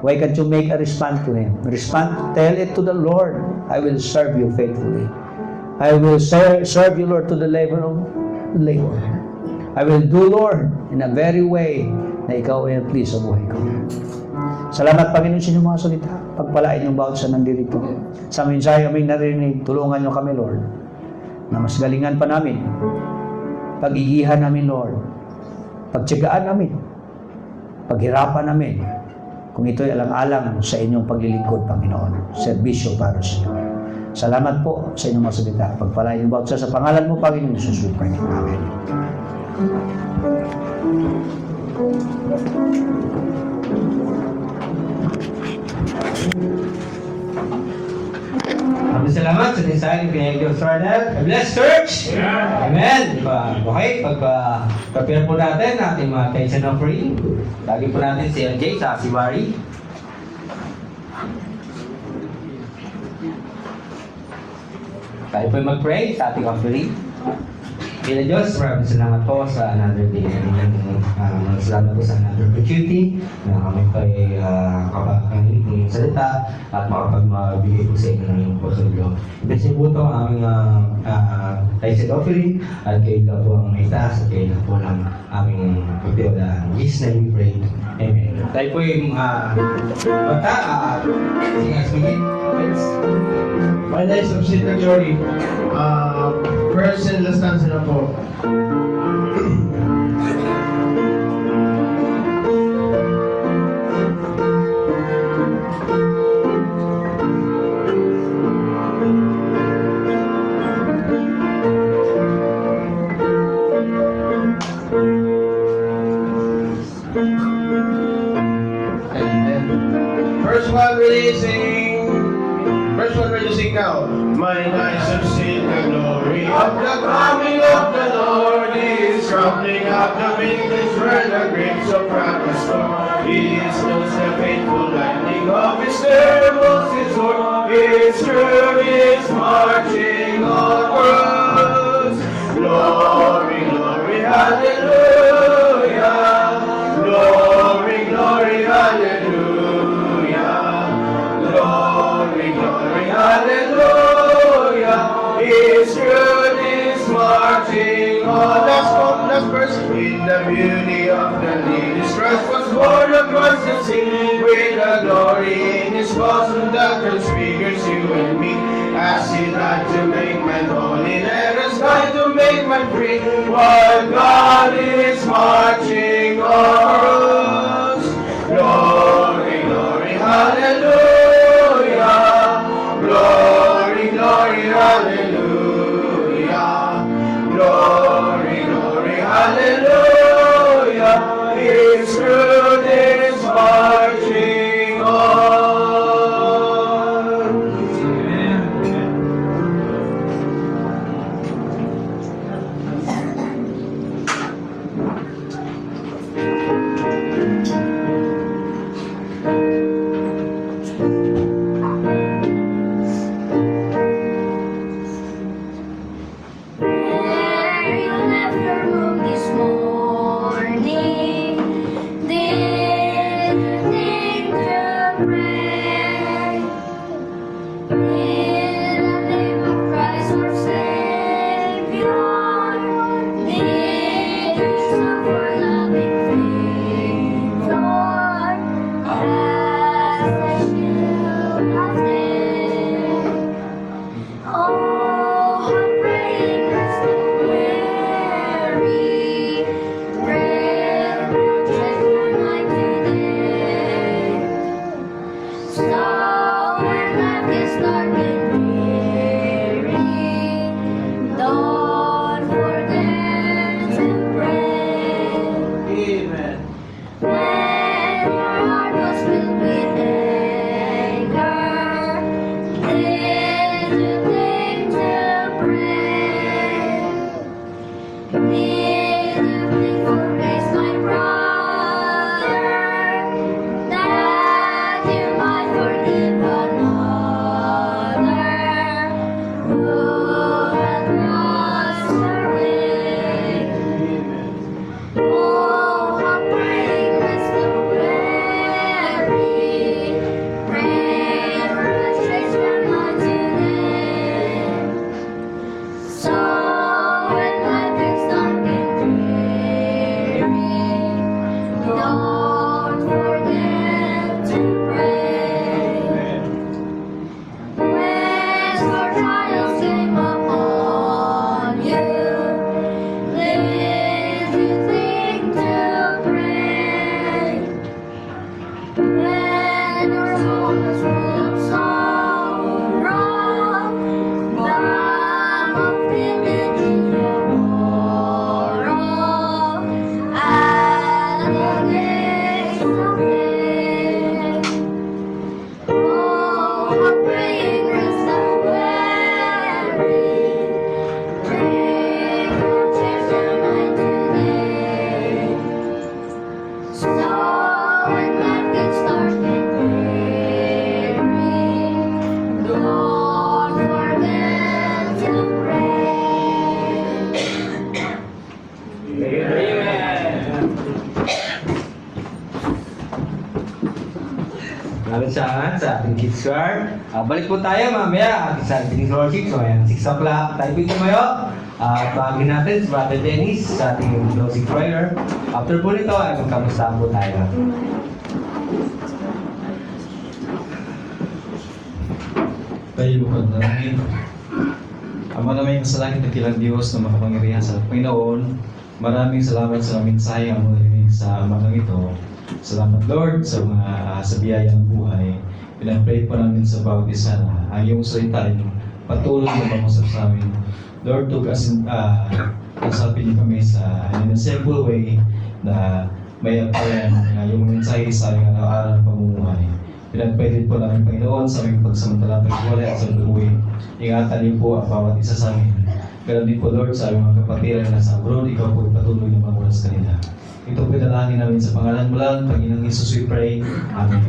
S4: Why can't you make a response to Him? Respond, tell it to the Lord. I will serve you faithfully. I will serve you, Lord, to the level of labor. I will do, Lord, in a very way na ikaw ay please sa buhay ko. Salamat, Panginoon, sa inyong mga salita. Pagpalain yung bawat sa nandito. Sa mensahe aming narinig, tulungan niyo kami, Lord, na mas galingan pa namin. Pag-igihan namin, Lord. Pagtiyagaan namin. Paghirapan namin. Kung ito'y alang-alang sa inyong paglilingkod, Panginoon. Serbisyo para sa inyo. Salamat po sa inyong mga salita. Pagpalain yung bawat sa pangalan mo, Panginoon, Jesus, we pray. Amen.
S1: Maraming salamat sa design ng Pinagyo Startup. A blessed church! Amen! Okay, pag-prepare po natin ating mga tithes and offering. Lagi po natin si LJ sa Siwari. Tayo po mag-pray sa ating offering. Kaya Diyos, maraming salamat po sa another day. Maraming salamat po sa another opportunity na kami po ay kapakalit ng salita at makapag-mabigay po sa inyo ng iyong pagkagulo. Ibig po ito ang aming tithes and offering at kayo lang po ang itaas at kayo lang po ng aming pagtiwalaan. In Jesus' name we pray. Amen. Tayo po yung bata. Sige,
S2: My nice of Sita Glory. First and last stanza na po. First one releasing now. Mine eyes have seen the glory of the coming of the Lord. He is rumbling out the winds where the grapes of wrath are stored. He knows the faithful lightning of his terrible his sword. His truth is marching onwards. Glory, glory, hallelujah. Glory, glory, hallelujah. Glory, glory, hallelujah. His truth is marching on. Last verse. In the beauty of the His Christ was born across the sea. With the glory in his bosom that transfigures you and me. As he died to make man holy, let us die to make man free. While God is marching on us. Glory, glory, hallelujah. Glory, glory, hallelujah. Glory, glory, hallelujah. His truth is marching on.
S6: Where you left your room this morning, did you think to pray? In the name of Christ our Savior, did you suffer loving favor as the shield of faith? Oh, I'm praying rest the weary, pray will change your life today. So when life gets dark and weary, don't forget to pray.
S2: Amen.
S6: When your heart was filled with anger, did you think to pray? Did you think for grace, my brother, that you might forgive another who had lost her way? Oh, I'm praying rest the weary, pray for a change your mind today. So when life gets dark and dreary, don't forget to pray. When your trials came upon you, did you think to pray? When your soul was full of sorrow, balm of image in your morrow, at the gates of faith. Oh, I'm praying rest the weary, pray for change your mind today. So when life gets dark and weary, don't forget to pray.
S1: Maraming salamat sa ating kids choir. Balik po tayo mamaya sa ating worship. So ayan, 6 o'clock. Tayo po tumayo. Pagin natin si Brother Dennis sa ating closing prayer. After po nito, ay magkamustahan po tayo.
S5: Tayo bukod na langit. Ama namin sa langit at kilang Diyos na makapangyarihan sa Panginoon. Maraming salamat sa mensahe ang marinig sa umagang ito. Salamat Lord sa mga sa biyaya ng buhay. Pinag-pray po namin sa bawat isa na ang iyong salita ay patuloy na mangusap sa amin. Lord, kasapin niyo kami sa in a simple way na may apayan yung mensahe sa aming araw-araw na pamumuhay. Pinagpwede po namin Panginoon sa aming pagsamantalang paghiwalay at sa pag-uwi. Ingatan niyo po ang bawat isa sa amin. Ganon din po Lord sa aming mga kapatid na nasa abroad, ikaw po patuloy na mamulas kanila. Ito po pinalangin namin sa pangalan mo lang, Panginoong Jesus we pray. Amen.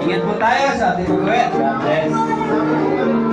S1: Ingat po tayo sa ating pag-uwi. God bless.